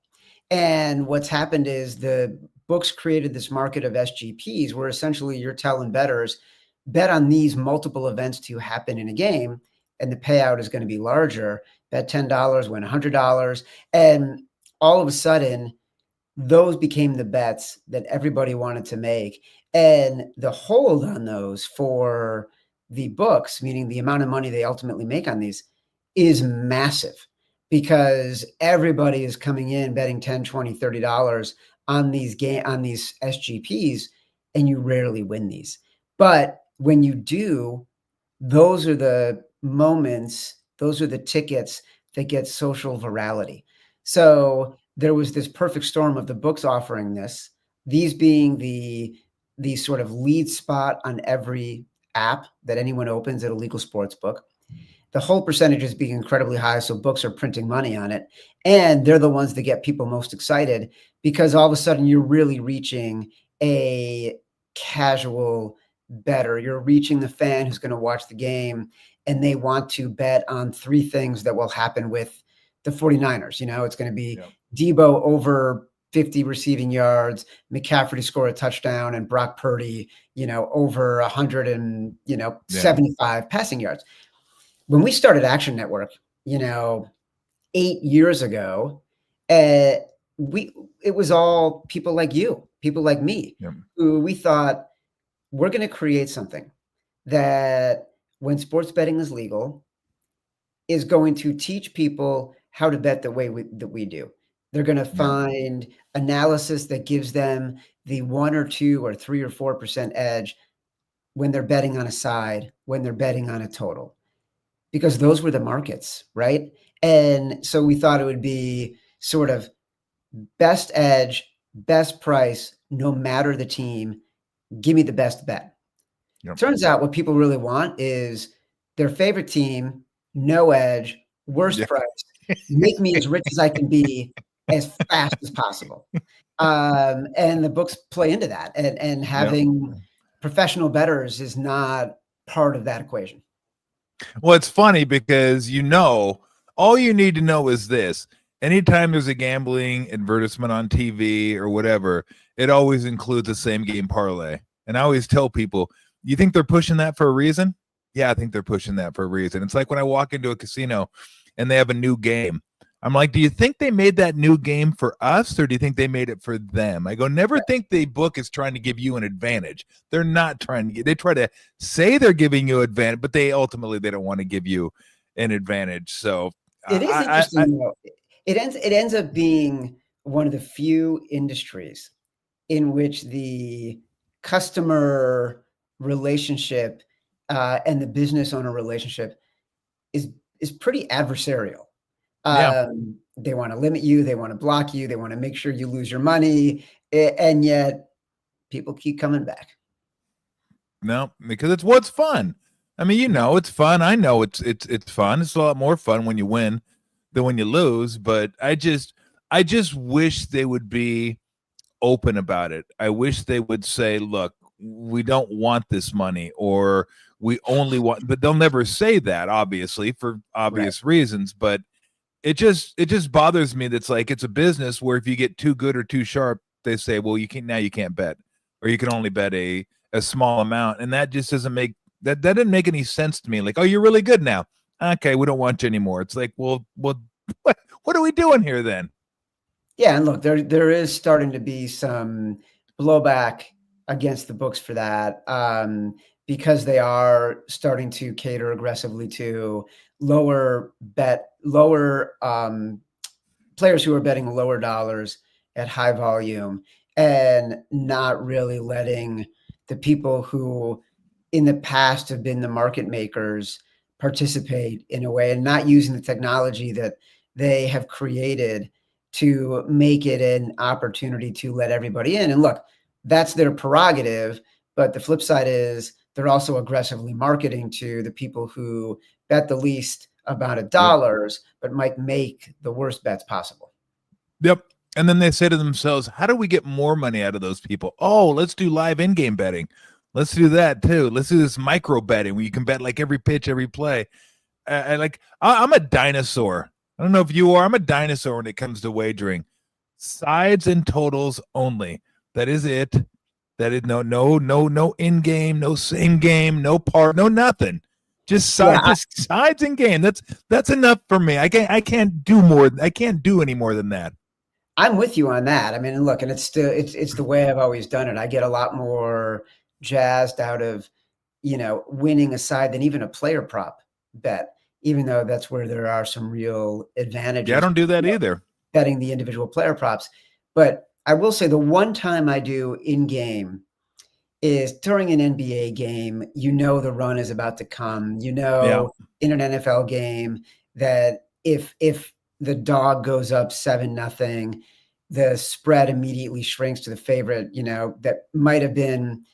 And what's happened is the books created this market of SGPs, where essentially you're telling bettors, bet on these multiple events to happen in a game, and the payout is going to be larger. Bet $10, win $100. And all of a sudden, those became the bets that everybody wanted to make. And the hold on those for the books, meaning the amount of money they ultimately make on these, is massive because everybody is coming in betting 10, 20, $30 on these SGPs, and you rarely win these. But when you do, those are the moments, those are the tickets that get social virality. So there was this perfect storm of the books offering this, these being the sort of lead spot on every app that anyone opens at a legal sports book. The whole percentage is being incredibly high, so books are printing money on it. And they're the ones that get people most excited because all of a sudden you're really reaching a casual bettor. You're reaching the fan who's going to watch the game and they want to bet on three things that will happen with the 49ers. You know, it's going to be Debo over 50 receiving yards, McCaffrey to score a touchdown, and Brock Purdy, you know, over 175 passing yards. When we started Action Network, you know, 8 years ago, it was all people like you, people like me, who we thought we're going to create something that when sports betting is legal is going to teach people how to bet the way that we do. They're going to find analysis that gives them the 1 or 2 or 3 or 4% edge when they're betting on a side, when they're betting on a total. Because those were the markets, right? And so we thought it would be sort of best edge, best price, no matter the team, give me the best bet. Turns out what people really want is their favorite team, no edge, worst price, make me as rich as I can be as fast as possible. And the books play into that. And having professional bettors is not part of that equation. Well, it's funny because, you know, all you need to know is this. Anytime there's a gambling advertisement on TV or whatever, it always includes a same game parlay. And I always tell people, you think they're pushing that for a reason? Yeah, I think they're pushing that for a reason. It's like when I walk into a casino and they have a new game. I'm like, do you think they made that new game for us, or do you think they made it for them? I go, never think the book is trying to give you an advantage. They're not trying to they try to say they're giving you an advantage, but they don't want to give you an advantage. So it is interesting, though. It ends up being one of the few industries in which the customer relationship and the business owner relationship is pretty adversarial. They want to limit you, they want to block you, they want to make sure you lose your money, and yet people keep coming back. No, because it's what's fun. I mean, you know, it's fun. I know it's fun. It's a lot more fun when you win than when you lose. But I just wish they would be open about it. I wish they would say, look, we don't want this money, or we only want, but they'll never say that, obviously, for obvious reasons. But it just bothers me that's like, it's a business where if you get too good or too sharp, they say, well, you can't bet, or you can only bet a small amount. And that just doesn't make that didn't make any sense to me. Like, oh, you're really good now. Okay, we don't want you anymore. It's like, well, what are we doing here then? Yeah, and look, there is starting to be some blowback against the books for that, because they are starting to cater aggressively to lower players who are betting lower dollars at high volume, and not really letting the people who in the past have been the market makers participate in a way, and not using the technology that they have created to make it an opportunity to let everybody in. And look, that's their prerogative. But the flip side is they're also aggressively marketing to the people who bet the least amount of dollars, but might make the worst bets possible. Yep. And then they say to themselves, how do we get more money out of those people? Oh, let's do live in-game betting. Let's do that too. Let's do this micro betting where you can bet like every pitch, every play. I'm a dinosaur. I don't know if you are. I'm a dinosaur when it comes to wagering. Sides and totals only. That is it. That is no in-game, no same game, no nothing. Just sides and game. That's enough for me. I can't do more. I can't do any more than that. I'm with you on that. I mean, look, and it's the way I've always done it. I get a lot more jazzed out of, winning a side than even a player prop bet. even though that's where there are some real advantages. Yeah, I don't do that either. Betting the individual player props. But I will say the one time I do in game is during an NBA game. The run is about to come. In an NFL game that if the dog goes up 7-0, the spread immediately shrinks to the favorite. That might have been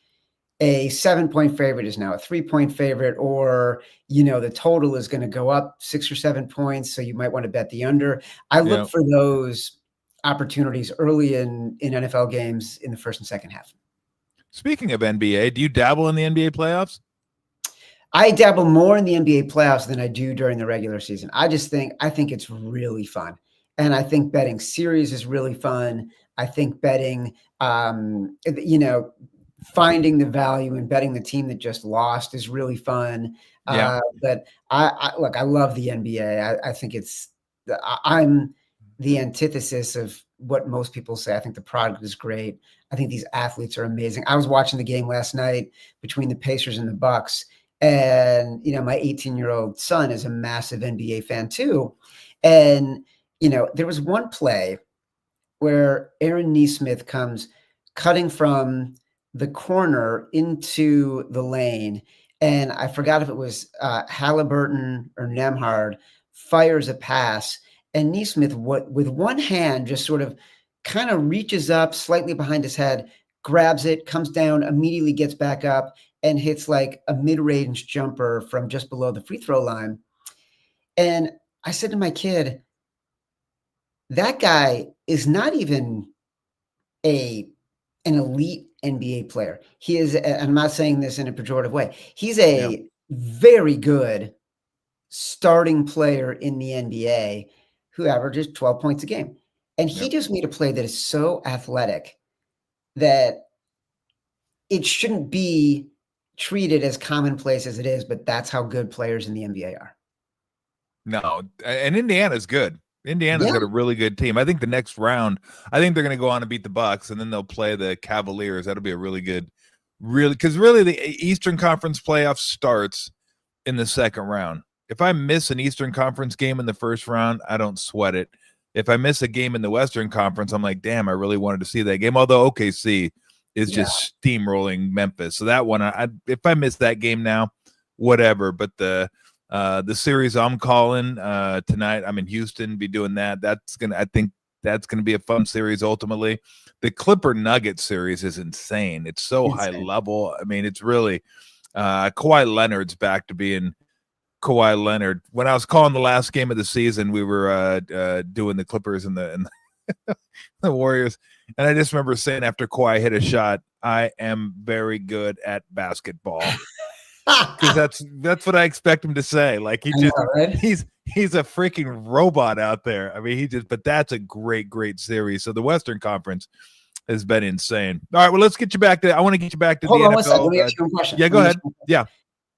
a 7-point favorite is now a 3-point favorite, or the total is going to go up 6 or 7 points, so you might want to bet the under. I look for those opportunities early in NFL games in the first and second half. Speaking of NBA, do you dabble in the NBA playoffs? I dabble more in the NBA playoffs than I do during the regular season. I think it's really fun, and I think betting series is really fun. I think betting, finding the value in betting the team that just lost is really fun. But I love the NBA. I think I'm the antithesis of what most people say. I think the product is great. I think these athletes are amazing. I was watching the game last night between the Pacers and the Bucks, and my 18-year-old son is a massive NBA fan too. And there was one play where Aaron Nesmith comes cutting from the corner into the lane, and I forgot if it was Halliburton or Nemhard fires a pass, and Nesmith with one hand just sort of kind of reaches up slightly behind his head, grabs it, comes down, immediately gets back up and hits like a mid-range jumper from just below the free throw line. And I said to my kid, that guy is not even an elite NBA player. He is, and I'm not saying this in a pejorative way, he's a very good starting player in the NBA who averages 12 points a game. And he just made a play that is so athletic that it shouldn't be treated as commonplace as it is, but that's how good players in the NBA are. No, and Indiana's good. Indiana's got a really good team. I think the next round, I think they're going to go on and beat the Bucks, and then they'll play the Cavaliers. That'll be a really good, because the Eastern Conference playoff starts in the second round. If I miss an Eastern Conference game in the first round, I don't sweat it. If I miss a game in the Western Conference, I'm like, damn, I really wanted to see that game. Although OKC is just steamrolling Memphis, so that one, if I miss that game now, whatever. But the series I'm calling tonight, I'm in Houston, be doing that. I think that's gonna be a fun series. Ultimately, the Clipper Nugget series is insane. It's so high level. I mean, it's really Kawhi Leonard's back to being Kawhi Leonard. When I was calling the last game of the season, we were doing the Clippers and the Warriors, and I just remember saying after Kawhi hit a shot, I am very good at basketball. Because that's what I expect him to say. Like he's a freaking robot out there. I mean, but that's a great series. So the Western Conference has been insane. All right, well, let's get you back to. I want to get you back to Hold the on NFL. one second. Let me ask you a question. Yeah, go ahead. Yeah,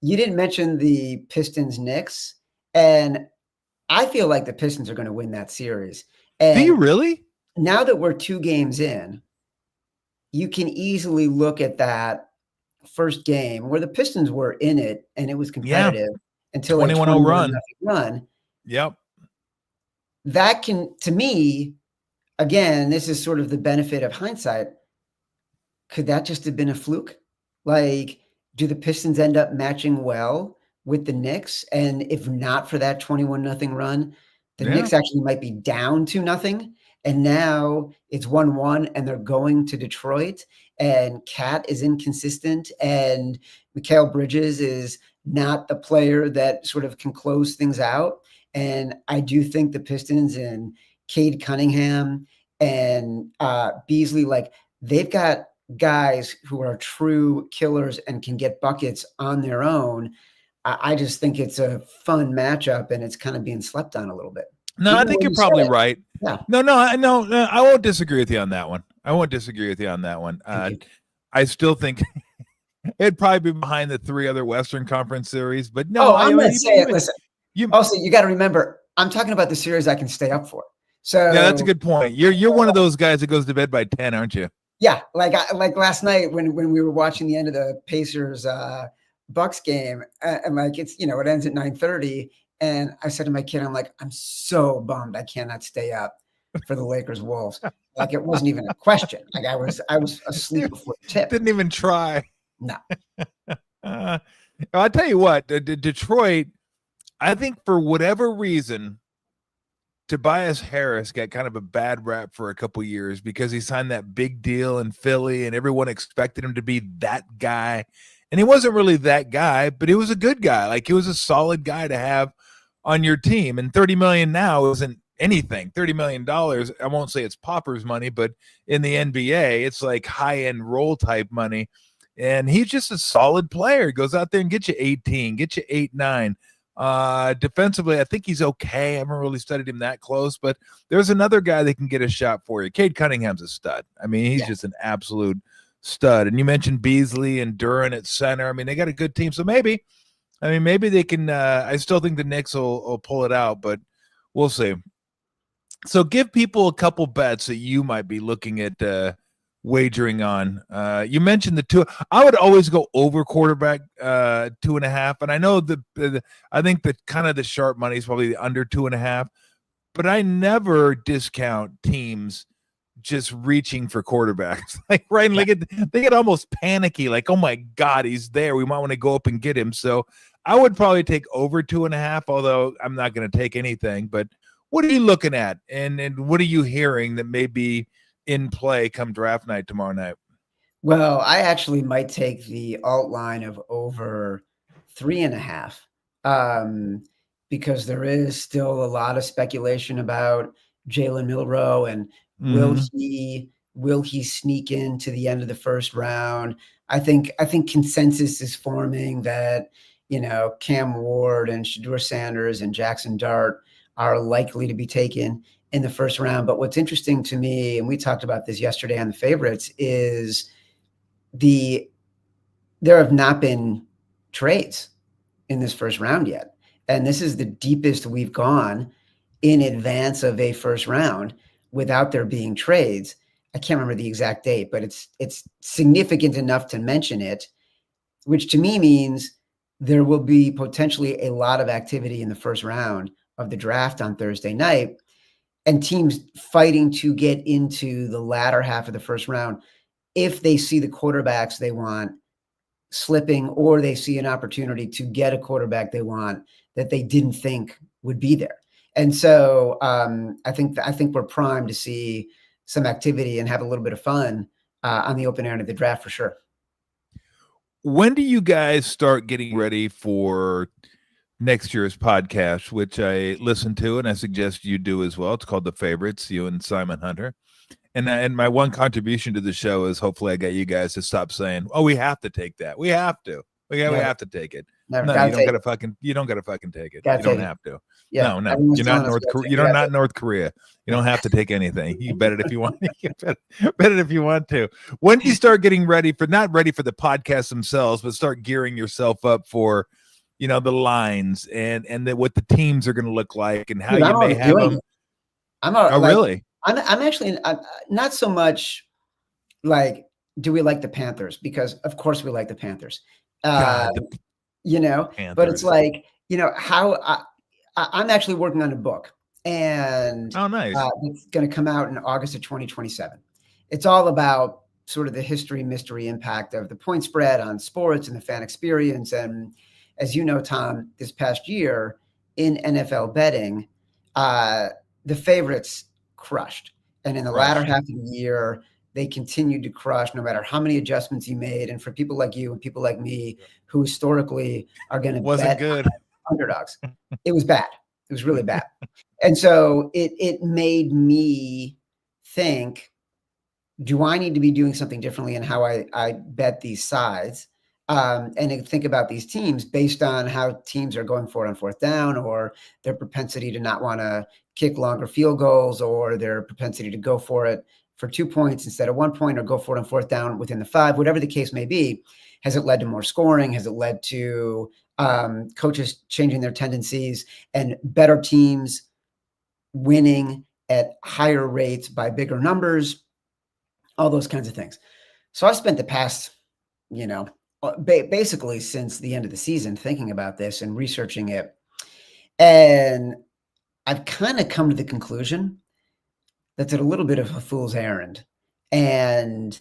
you didn't mention the Pistons Knicks, and I feel like the Pistons are going to win that series. And do you really? Now that we're 2 games in, you can easily look at that first game where the Pistons were in it and it was competitive until 21-0 run. Yep. That can, to me, again, this is sort of the benefit of hindsight. Could that just have been a fluke? Like, do the Pistons end up matching well with the Knicks? And if not for that 21-0 run, the Knicks actually might be down 2-0. And now it's 1-1 and they're going to Detroit, and Cat is inconsistent and Mikal Bridges is not the player that sort of can close things out. And I do think the Pistons and Cade Cunningham and Beasley, like they've got guys who are true killers and can get buckets on their own. I just think it's a fun matchup and it's kind of being slept on a little bit. No, I think you're probably right. Yeah. No, I won't disagree with you on that one. I still think it'd probably be behind the 3 other Western Conference series, but no, I'm not saying it. Listen, also you got to remember, I'm talking about the series I can stay up for. So yeah, that's a good point. You're one of those guys that goes to bed by 10, aren't you? Yeah, like last night when we were watching the end of the Pacers Bucks game, and like it's it ends at 9:30. And I said to my kid, I'm like, I'm so bummed I cannot stay up for the Lakers Wolves. Like it wasn't even a question. Like I was asleep before the tip. Didn't even try. No. I'll tell you what, Detroit, I think for whatever reason, Tobias Harris got kind of a bad rap for a couple years because he signed that big deal in Philly and everyone expected him to be that guy. And he wasn't really that guy, but he was a good guy. Like he was a solid guy to have on your team. And $30 million now isn't anything. $30 million, I won't say it's pauper's money, but in the NBA, it's like high-end role type money. And he's just a solid player. He goes out there and gets you 18, get you 8, 9. Defensively, I think he's okay. I haven't really studied him that close, but there's another guy that can get a shot for you. Cade Cunningham's a stud. I mean, he's just an absolute stud. And you mentioned Beasley and Duran at center. I mean, they got a good team. So maybe they can, I still think the Knicks will pull it out, but we'll see. So give people a couple bets that you might be looking at, wagering on. You mentioned the 2. I would always go over quarterback 2.5, and I know I think the kind of the sharp money is probably under 2.5, but I never discount teams just reaching for quarterbacks. Like right, they get almost panicky, like, oh my God, he's there, we might want to go up and get him. So I would probably take over 2.5, although I'm not going to take anything. But what are you looking at, and what are you hearing that may be in play come draft night tomorrow night? Well, I actually might take the alt line of over 3.5, because there is still a lot of speculation about Jalen Milroe and will he sneak into the end of the first round? I think consensus is forming that, Cam Ward and Shedeur Sanders and Jackson Dart are likely to be taken in the first round. But what's interesting to me, and we talked about this yesterday on the favorites, is there have not been trades in this first round yet. And this is the deepest we've gone in advance of a first round without there being trades. I can't remember the exact date, but it's significant enough to mention it, which to me means there will be potentially a lot of activity in the first round of the draft on Thursday night, and teams fighting to get into the latter half of the first round if they see the quarterbacks they want slipping, or they see an opportunity to get a quarterback they want that they didn't think would be there. And so I think we're primed to see some activity and have a little bit of fun on the open end of the draft for sure. When do you guys start getting ready for next year's podcast, which I listen to and I suggest you do as well? It's called The Favorites, you and Simon Hunter. And my one contribution to the show is hopefully I got you guys to stop saying, "Oh, we have to take that. We have to. We have to take it." Never. No, you don't gotta fucking take it. You don't have to. Yeah. No. You're not North Korea. You're not North Korea. You don't have to take anything. You bet it if you want. You bet it if you want to. When do you start getting ready for, not ready for the podcast themselves, but start gearing yourself up for, the lines and what the teams are going to look like and how you may have them? Really? I'm actually not so much like, do we like the Panthers? Because of course we like the Panthers. Panthers. But it's like, how I'm actually working on a book, and nice. It's going to come out in August of 2027. It's all about sort of the history, mystery, impact of the point spread on sports and the fan experience. And as you know, Tom, this past year in NFL betting, the favorites crushed. And in the latter half of the year, they continued to crush no matter how many adjustments you made. And for people like you and people like me who historically are going to bet good underdogs, it was bad. It was really bad. And so it made me think, do I need to be doing something differently in how I bet these sides? And think about these teams based on how teams are going for it on fourth down, or their propensity to not want to kick longer field goals, or their propensity to go for it for 2 points instead of 1 point, or go for it on fourth down within the 5, whatever the case may be. Has it led to more scoring? Has it led to coaches changing their tendencies and better teams winning at higher rates by bigger numbers? All those kinds of things. So I spent the past, basically since the end of the season thinking about this and researching it. And And I've kind of come to the conclusion that's a little bit of a fool's errand. And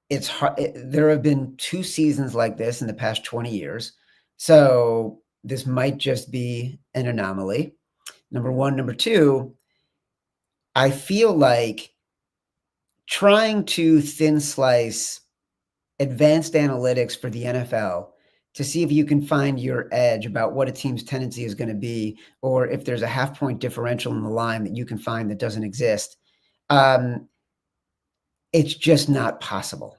it's hard. There have been 2 seasons like this in the past 20 years. So this might just be an anomaly. Number one. Number two, I feel like trying to thin slice advanced analytics for the NFL to see if you can find your edge about what a team's tendency is going to be, or if there's a half-point differential in the line that you can find that doesn't exist. It's just not possible.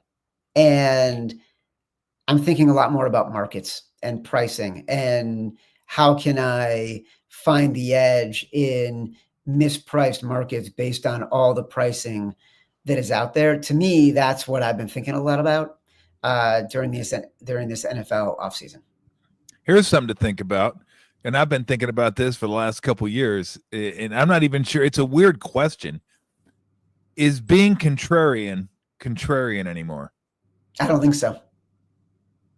And I'm thinking a lot more about markets and pricing and how can I find the edge in mispriced markets based on all the pricing that is out there. To me, that's what I've been thinking a lot about during this NFL offseason. Here's something to think about. And I've been thinking about this for the last couple of years, and I'm not even sure. It's a weird question. Is being contrarian anymore? I don't think so.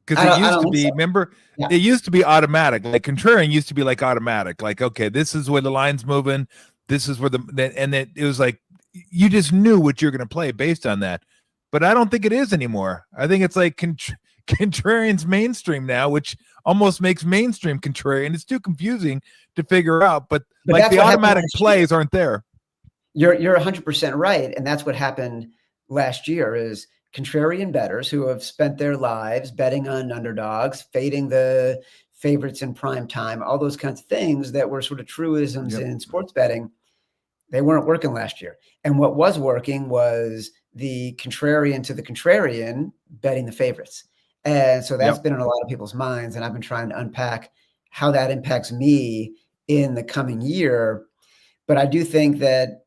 Because it used to be, remember, it used to be automatic. Like contrarian used to be like automatic. Like, okay, this is where the line's moving. This is where it was like, you just knew what you're going to play based on that. But I don't think it is anymore. I think it's like contrarian's mainstream now, which almost makes mainstream contrarian. It's too confusing to figure out. But like the automatic plays aren't there. You're 100% right. And that's what happened last year is contrarian bettors who have spent their lives betting on underdogs, fading the favorites in prime time, all those kinds of things that were sort of truisms in sports betting. They weren't working last year. And what was working was the contrarian to the contrarian betting the favorites. And so that's been in a lot of people's minds. And I've been trying to unpack how that impacts me in the coming year. But I do think that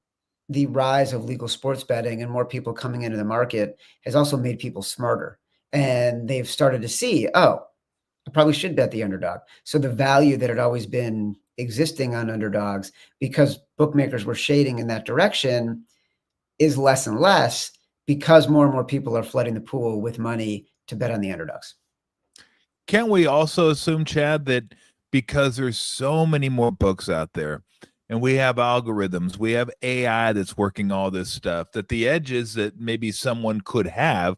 the rise of legal sports betting and more people coming into the market has also made people smarter. And they've started to see, oh, I probably should bet the underdog. So the value that had always been existing on underdogs because bookmakers were shading in that direction is less and less because more and more people are flooding the pool with money to bet on the underdogs. Can't we also assume, Chad, that because there's so many more books out there and we have algorithms, we have AI that's working all this stuff, that the edges that maybe someone could have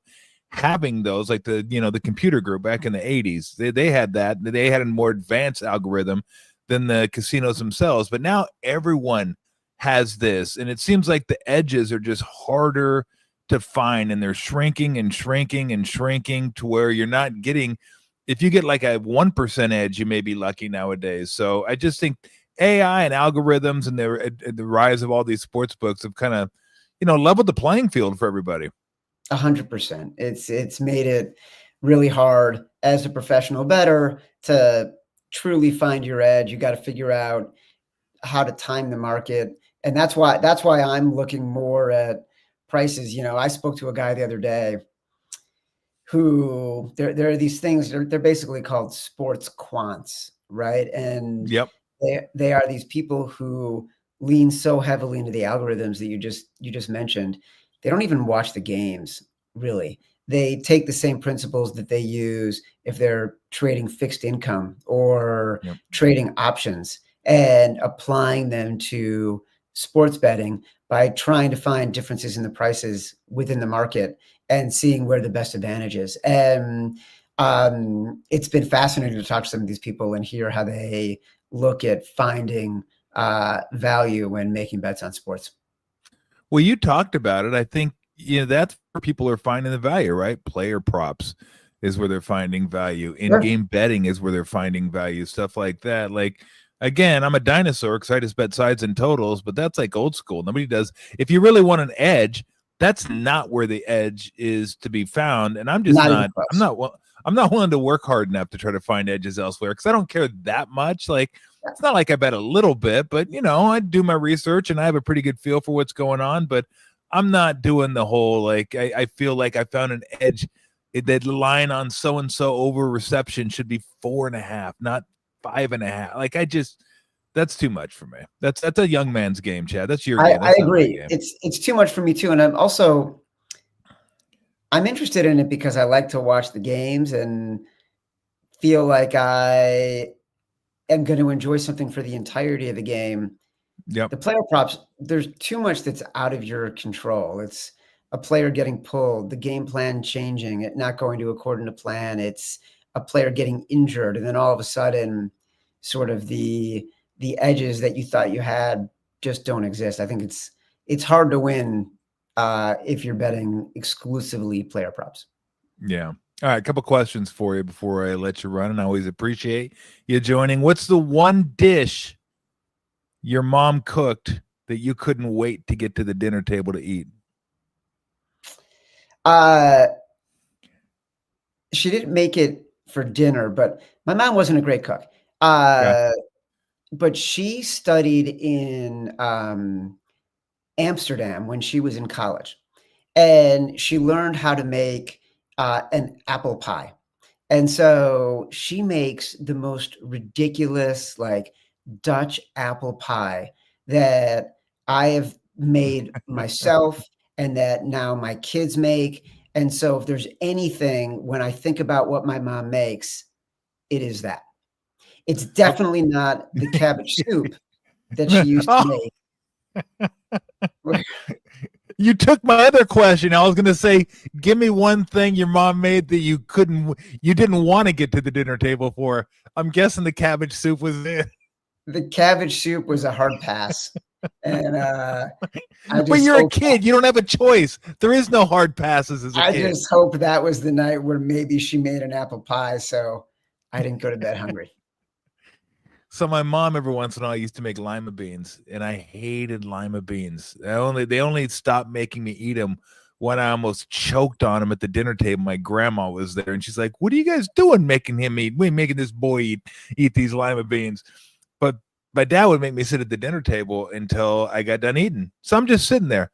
having those, like the computer group back in the 80s, they had that. They had a more advanced algorithm than the casinos themselves. But now everyone has this, and it seems like the edges are just harder to find, and they're shrinking and shrinking and shrinking to where you're not getting, if you get like a 1% edge, you may be lucky nowadays. So I just think AI and algorithms and the rise of all these sports books have kind of, leveled the playing field for everybody. 100%. It's made it really hard as a professional bettor to truly find your edge. You got to figure out how to time the market. And that's why I'm looking more at prices. I spoke to a guy the other day who there are these things, they're basically called sports quants, right? And they are these people who lean so heavily into the algorithms that you just mentioned. They don't even watch the games, really. They take the same principles that they use if they're trading fixed income or trading options and applying them to sports betting by trying to find differences in the prices within the market and seeing where the best advantage is. And it's been fascinating to talk to some of these people and hear how they look at finding value when making bets on sports. Well, you talked about it. I think, that's where people are finding the value, right? Player props is where they're finding value. In-game betting is where they're finding value, stuff like that. Like, again, I'm a dinosaur because I just bet sides and totals, but that's like old school. Nobody does. If you really want an edge, that's not where the edge is to be found. And I'm just I'm not willing to work hard enough to try to find edges elsewhere because I don't care that much. Like, it's not like I bet a little bit, but I do my research and I have a pretty good feel for what's going on, but I'm not doing the whole, like, I feel like I found an edge. That line on so-and-so over reception should be 4.5, not 5.5. Like, that's too much for me. That's a young man's game, Chad. That's your game. I agree. It's too much for me too. And I'm interested in it because I like to watch the games and feel like I am going to enjoy something for the entirety of the game. Yep. The player props, there's too much that's out of your control. It's a player getting pulled, the game plan changing, it not going to according to plan. It's a player getting injured, and then all of a sudden, sort of the edges that you thought you had just don't exist. I think it's hard to win if you're betting exclusively player props. Yeah. All right, a couple questions for you before I let you run, and I always appreciate you joining. What's the one dish your mom cooked that you couldn't wait to get to the dinner table to eat? She didn't make it for dinner, but my mom wasn't a great cook. But she studied in Amsterdam when she was in college, and she learned how to make an apple pie. And so she makes the most ridiculous, like, Dutch apple pie that I have made myself and that now my kids make. And so if there's anything, when I think about what my mom makes, it is that. It's definitely not the cabbage soup that she used to make. You took my other question. I was going to say, give me one thing your mom made that you didn't want to get to the dinner table for. I'm guessing the cabbage soup was it. The cabbage soup was a hard pass. And but you're a kid. You don't have a choice. There is no hard passes as a kid. I just hope that was the night where maybe she made an apple pie, so I didn't go to bed hungry. So my mom every once in a while used to make lima beans, and I hated lima beans. They only stopped making me eat them when I almost choked on them at the dinner table. My grandma was there, and she's like, "What are you guys doing making him eat? We making this boy eat these lima beans?" But my dad would make me sit at the dinner table until I got done eating. So I'm just sitting there,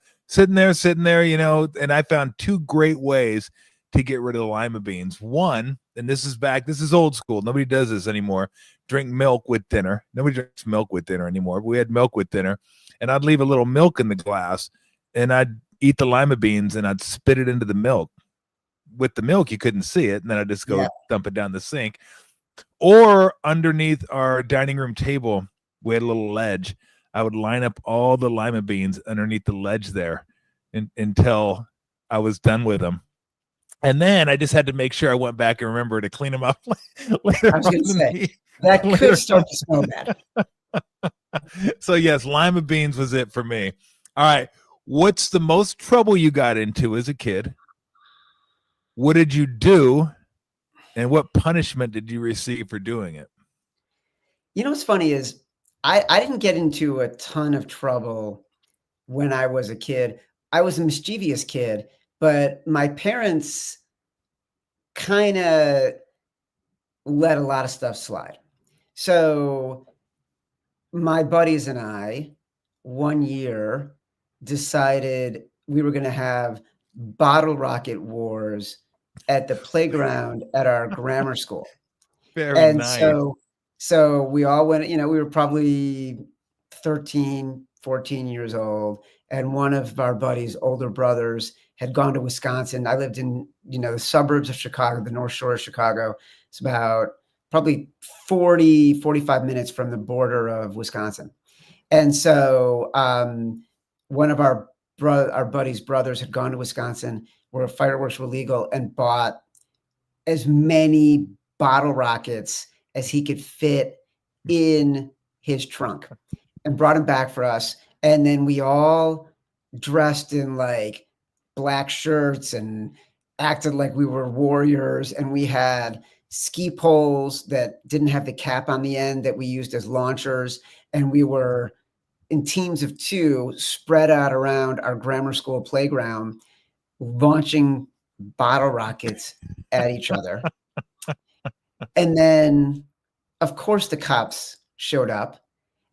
you know, and I found two great ways to get rid of the lima beans. One, and this is old school. Nobody does this anymore. Drink milk with dinner. Nobody drinks milk with dinner anymore. We had milk with dinner, and I'd leave a little milk in the glass, and I'd eat the lima beans, and I'd spit it into the milk. With the milk, you couldn't see it, and then I'd just go dump it down the sink. Or underneath our dining room table, we had a little ledge. I would line up all the lima beans underneath the ledge there until I was done with them. And then I just had to make sure I went back and remember to clean them up later. I was going to say, that could start to smell bad. So yes, lima beans was it for me. All right. What's the most trouble you got into as a kid? What did you do? And what punishment did you receive for doing it? You know what's funny is I didn't get into a ton of trouble when I was a kid. I was a mischievous kid, but my parents kind of let a lot of stuff slide. So my buddies and I, one year, decided we were going to have bottle rocket wars at the playground at our grammar school. Very nice. So we all went, you know, we were probably 13, 14 years old. And one of our buddies' older brothers had gone to Wisconsin. I lived in, you know, the suburbs of Chicago, the North Shore of Chicago. It's about probably 45 minutes from the border of Wisconsin. And so one of our buddy's brothers had gone to Wisconsin where fireworks were legal and bought as many bottle rockets as he could fit in his trunk and brought them back for us. And then we all dressed in like black shirts and acted like we were warriors. And we had ski poles that didn't have the cap on the end that we used as launchers. And we were in teams of two spread out around our grammar school playground, launching bottle rockets at each other. And then, of course, the cops showed up.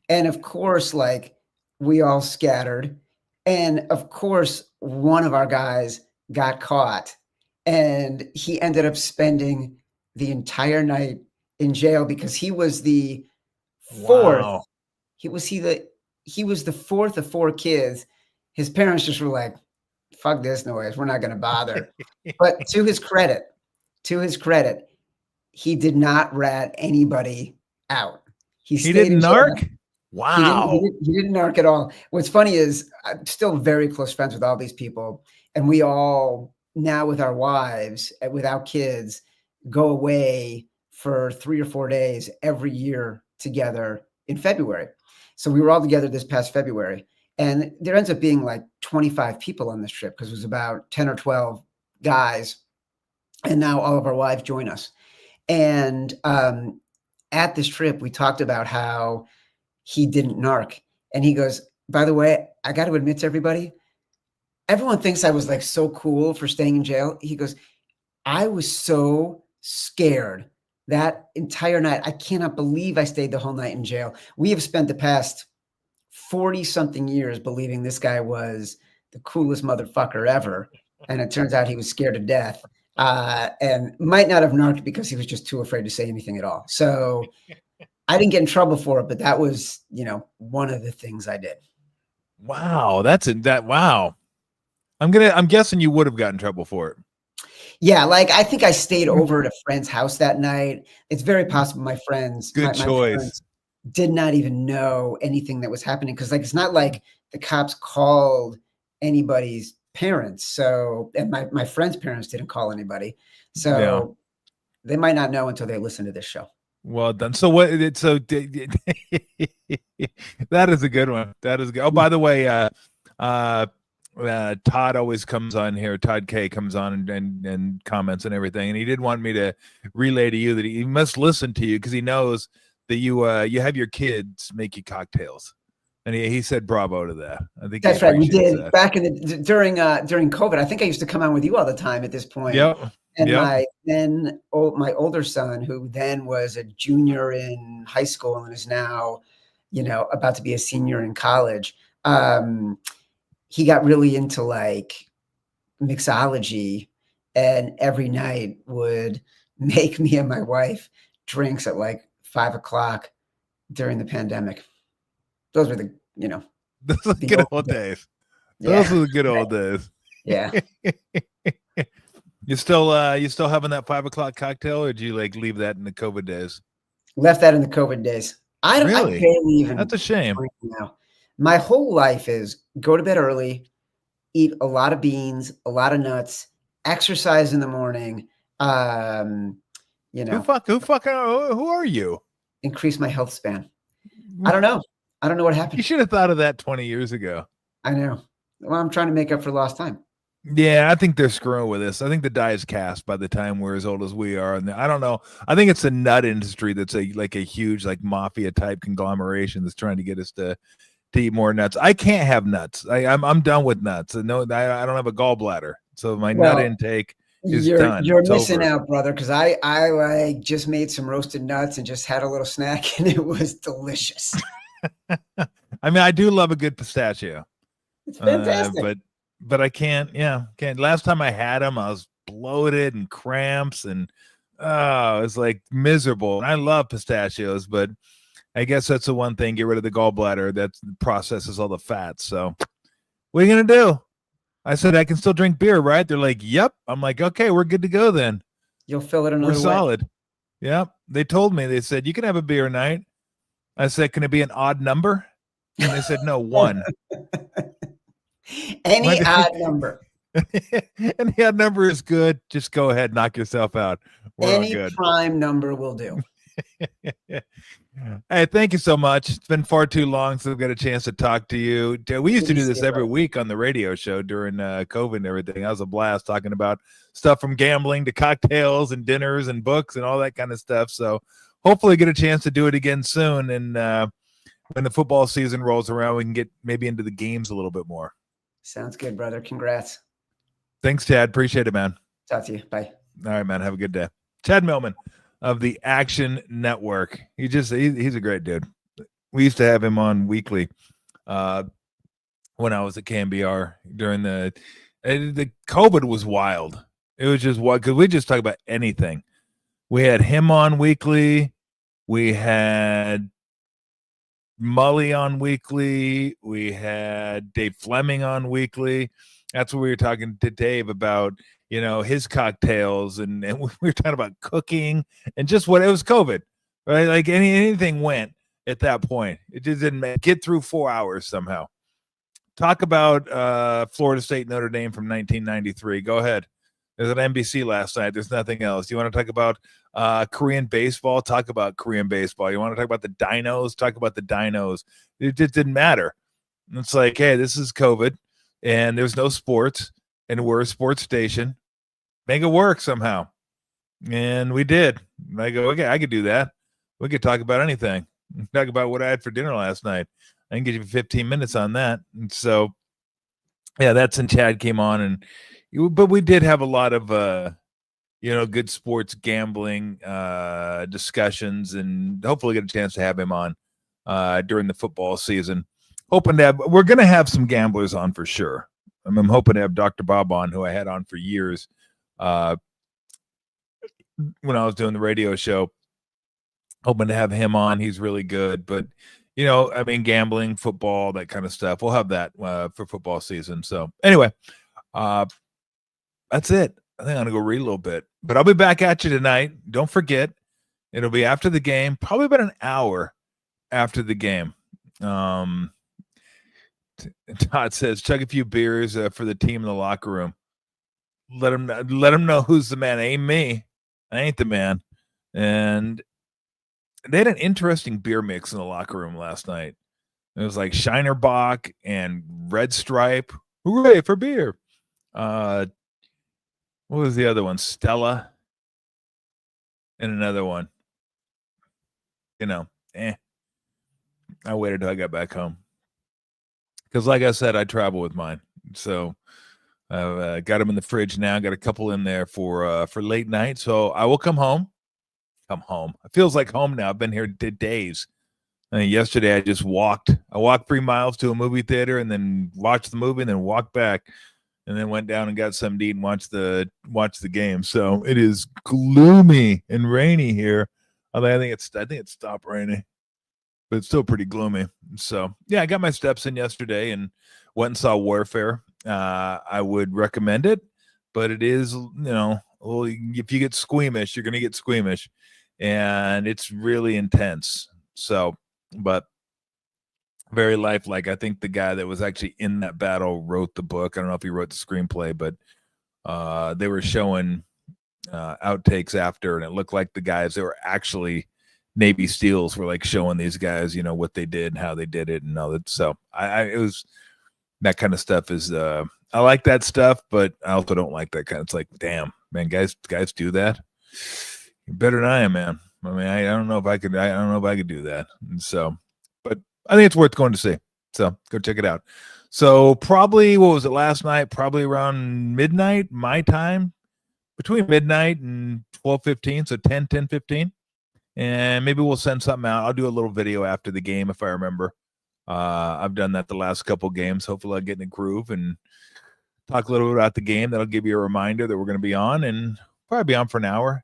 And of course, like, we all scattered. And of course, one of our guys got caught. And he ended up spending the entire night in jail because he was the fourth. Wow. He was the fourth of four kids. His parents just were like, fuck this noise. We're not going to bother. But to his credit, he did not rat anybody out. He He stayed didn't in jail. narc? Wow. He didn't narc at all. What's funny is I'm still very close friends with all these people, and we all now with our wives, without kids, go away for 3 or 4 days every year together in February. So we were all together this past February, and there ends up being like 25 people on this trip because it was about 10 or 12 guys, and now all of our wives join us. And at this trip, we talked about how he didn't narc. And he goes, by the way, I got to admit to everybody, everyone thinks I was like so cool for staying in jail. He goes, I was so scared that entire night. I cannot believe I stayed the whole night in jail. We have spent the past 40 something years believing this guy was the coolest motherfucker ever. And it turns out he was scared to death and might not have narked because he was just too afraid to say anything at all. So I didn't get in trouble for it, but that was, one of the things I did. Wow. Wow. I'm guessing you would have gotten in trouble for it. Yeah. Like, I think I stayed over at a friend's house that night. It's very possible my friends, Good my choice. friends did not even know anything that was happening. Cause like, it's not like the cops called anybody's parents. So, and my friend's parents didn't call anybody. So they might not know until they listen to this show. Well done. So that is a good one. That is good. Oh, by the way, Todd always comes on here. Todd K comes on and comments and everything. And he did want me to relay to you that he must listen to you because he knows that you have your kids make you cocktails. And he said bravo to that. I think that's right. We did that. Back in during COVID. I think I used to come on with you all the time at this point. Yep. And my older son, who then was a junior in high school and is now, about to be a senior in college, he got really into like mixology, and every night would make me and my wife drinks at like 5 o'clock during the pandemic. Those were the those are the good old days. Those were the good old days. Yeah. You still having that 5 o'clock cocktail, or did you like leave that in the COVID days? Left that in the COVID days. I barely even. That's a shame. Now, my whole life is go to bed early, eat a lot of beans, a lot of nuts, exercise in the morning. Who are you? Increase my health span. I don't know what happened. You should have thought of that 20 years ago. I know. Well, I'm trying to make up for lost time. Yeah, I think they're screwing with us. I think the die is cast by the time we're as old as we are. And I don't know. I think it's the nut industry that's a huge like mafia type conglomeration that's trying to get us to eat more nuts. I can't have nuts. I'm done with nuts. No, I don't have a gallbladder, so my nut intake is done. You're missing out, brother. Because I like just made some roasted nuts and just had a little snack, and it was delicious. I mean, I do love a good pistachio. It's fantastic. But I can't. Last time I had them, I was bloated and cramps, and it's like miserable. And I love pistachios, but I guess that's the one thing. Get rid of the gallbladder. That processes all the fats. So what are you gonna do? I said I can still drink beer, right? They're like, yep. I'm like, okay, we're good to go then. You'll fill it another way. We're solid. Yep. They told me. They said you can have a beer night. I said, can it be an odd number? And they said, no, 1. Any odd number. Any odd number is good. Just go ahead, knock yourself out. We're all good. Prime number will do. Hey, thank you so much. It's been far too long since I've got a chance to talk to you. We used to do this every week on the radio show during COVID and everything. That was a blast talking about stuff from gambling to cocktails and dinners and books and all that kind of stuff. So hopefully get a chance to do it again soon. And when the football season rolls around, we can get maybe into the games a little bit more. Sounds good, brother. Congrats. Thanks, Chad. Appreciate it, man. Talk to you. Bye. All right, man. Have a good day. Chad Millman of the Action Network. He's a great dude. We used to have him on weekly when I was at KMBR during the COVID was wild. It was just wild because we just talk about anything. We had him on weekly. We had Mully on weekly. We had Dave Fleming on weekly. That's what we were talking to Dave about, his cocktails, and we were talking about cooking and just what it was COVID, right? Like anything went. at that point. It just didn't get through 4 hours somehow. Talk about Florida State Notre Dame from 1993. Go ahead. There's an NBC last night. There's nothing else. You want to talk about Korean baseball? Talk about Korean baseball. You want to talk about the Dinos? Talk about the Dinos. It just didn't matter. It's like, hey, this is COVID, and there's no sports, and we're a sports station. Make it work somehow. And we did. I go, okay, I could do that. We could talk about anything. Talk about what I had for dinner last night. I can get you 15 minutes on that. And so, yeah, that's when Chad came on. But we did have a lot of, good sports gambling discussions, and hopefully get a chance to have him on during the football season. We're going to have some gamblers on for sure. I'm hoping to have Dr. Bob on, who I had on for years when I was doing the radio show. Hoping to have him on. He's really good. But, gambling, football, that kind of stuff. We'll have that for football season. So anyway, that's it. I think I'm going to go read a little bit. But I'll be back at you tonight. Don't forget, it'll be after the game, probably about an hour after the game. Todd says, chug a few beers for the team in the locker room. Let them know who's the man. Ain't me. I ain't the man. And they had an interesting beer mix in the locker room last night. It was like Shiner Bock and Red Stripe. Hooray for beer. What was the other one? Stella. And another one. I waited till I got back home. Because like I said, I travel with mine. So I've got them in the fridge now. Got a couple in there for late night. So I will come home. It feels like home now. I've been here days. Yesterday I just walked. I walked 3 miles to a movie theater and then watched the movie and then walked back and then went down and got something to eat and watched the game. So it is gloomy and rainy here. I think it's stopped raining, but it's still pretty gloomy. So yeah, I got my steps in yesterday and went and saw Warfare. I would recommend it, but it is, if you get squeamish, you're going to get squeamish. And it's really intense. So, but very lifelike. I think the guy that was actually in that battle wrote the book. I don't know if he wrote the screenplay, but they were showing outtakes after, and it looked like the guys that were actually Navy SEALs were like showing these guys, what they did and how they did it and all that. So it was that kind of stuff is I like that stuff, but I also don't like that kind. It's like, damn, man, guys do that. You're better than I am, man. I mean, I don't know if I could. I don't know if I could do that. And so, but I think it's worth going to see. So go check it out. So probably, what was it last night? Probably around midnight, my time, between midnight and 12:15. So 10:15, and maybe we'll send something out. I'll do a little video after the game if I remember. I've done that the last couple games. Hopefully, I'll get in a groove and talk a little bit about the game. That'll give you a reminder that we're going to be on, and probably be on for an hour.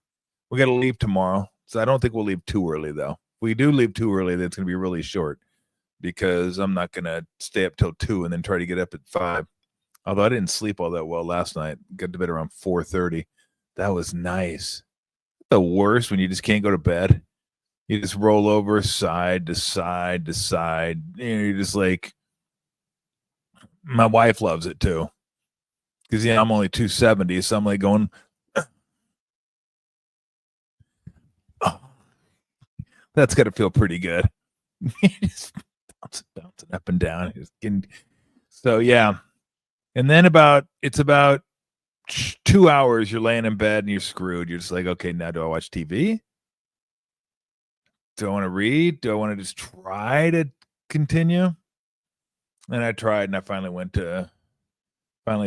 We got to leave tomorrow, so I don't think we'll leave too early, though. If we do leave too early, that's going to be really short because I'm not going to stay up till 2 and then try to get up at 5. Although I didn't sleep all that well last night. Got to bed around 4:30. That was nice. The worst when you just can't go to bed. You just roll over side to side to side. You're just like, my wife loves it too. Because, I'm only 270, so I'm like going, oh, that's got to feel pretty good. Just bouncing up and down. So, yeah. And then it's about 2 hours, you're laying in bed and you're screwed. You're just like, okay, now do I watch TV? Do I want to read? Do I want to just try to continue? And I tried, and I finally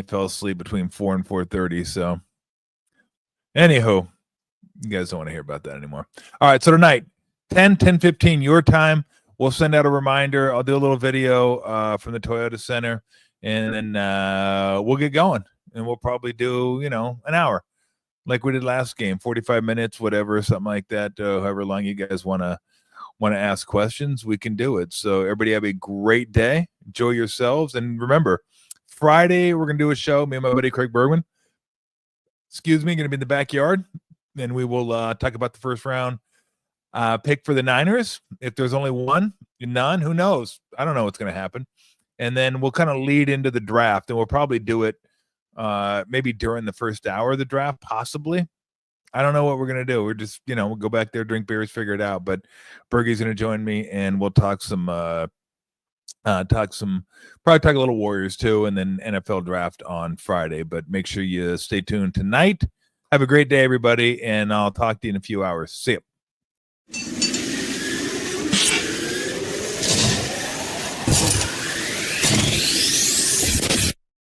fell asleep between 4 and 4:30. So, anywho, you guys don't want to hear about that anymore. All right, so tonight, 10:15 your time. We'll send out a reminder. I'll do a little video from the Toyota Center, and then we'll get going. And we'll probably do, an hour like we did last game, 45 minutes, whatever, something like that. However long you guys want to ask questions, we can do it. So everybody have a great day. Enjoy yourselves. And remember, Friday, we're going to do a show. Me and my buddy Craig Bergman, going to be in the backyard. And we will talk about the first round pick for the Niners. If there's only none, who knows? I don't know what's going to happen. And then we'll kind of lead into the draft, and we'll probably do it maybe during the first hour of the draft, possibly. I don't know what we're going to do. We're just, we'll go back there, drink beers, figure it out. But Bergie's going to join me, and we'll talk probably talk a little Warriors too, and then NFL draft on Friday. But make sure you stay tuned tonight. Have a great day, everybody, and I'll talk to you in a few hours. See you.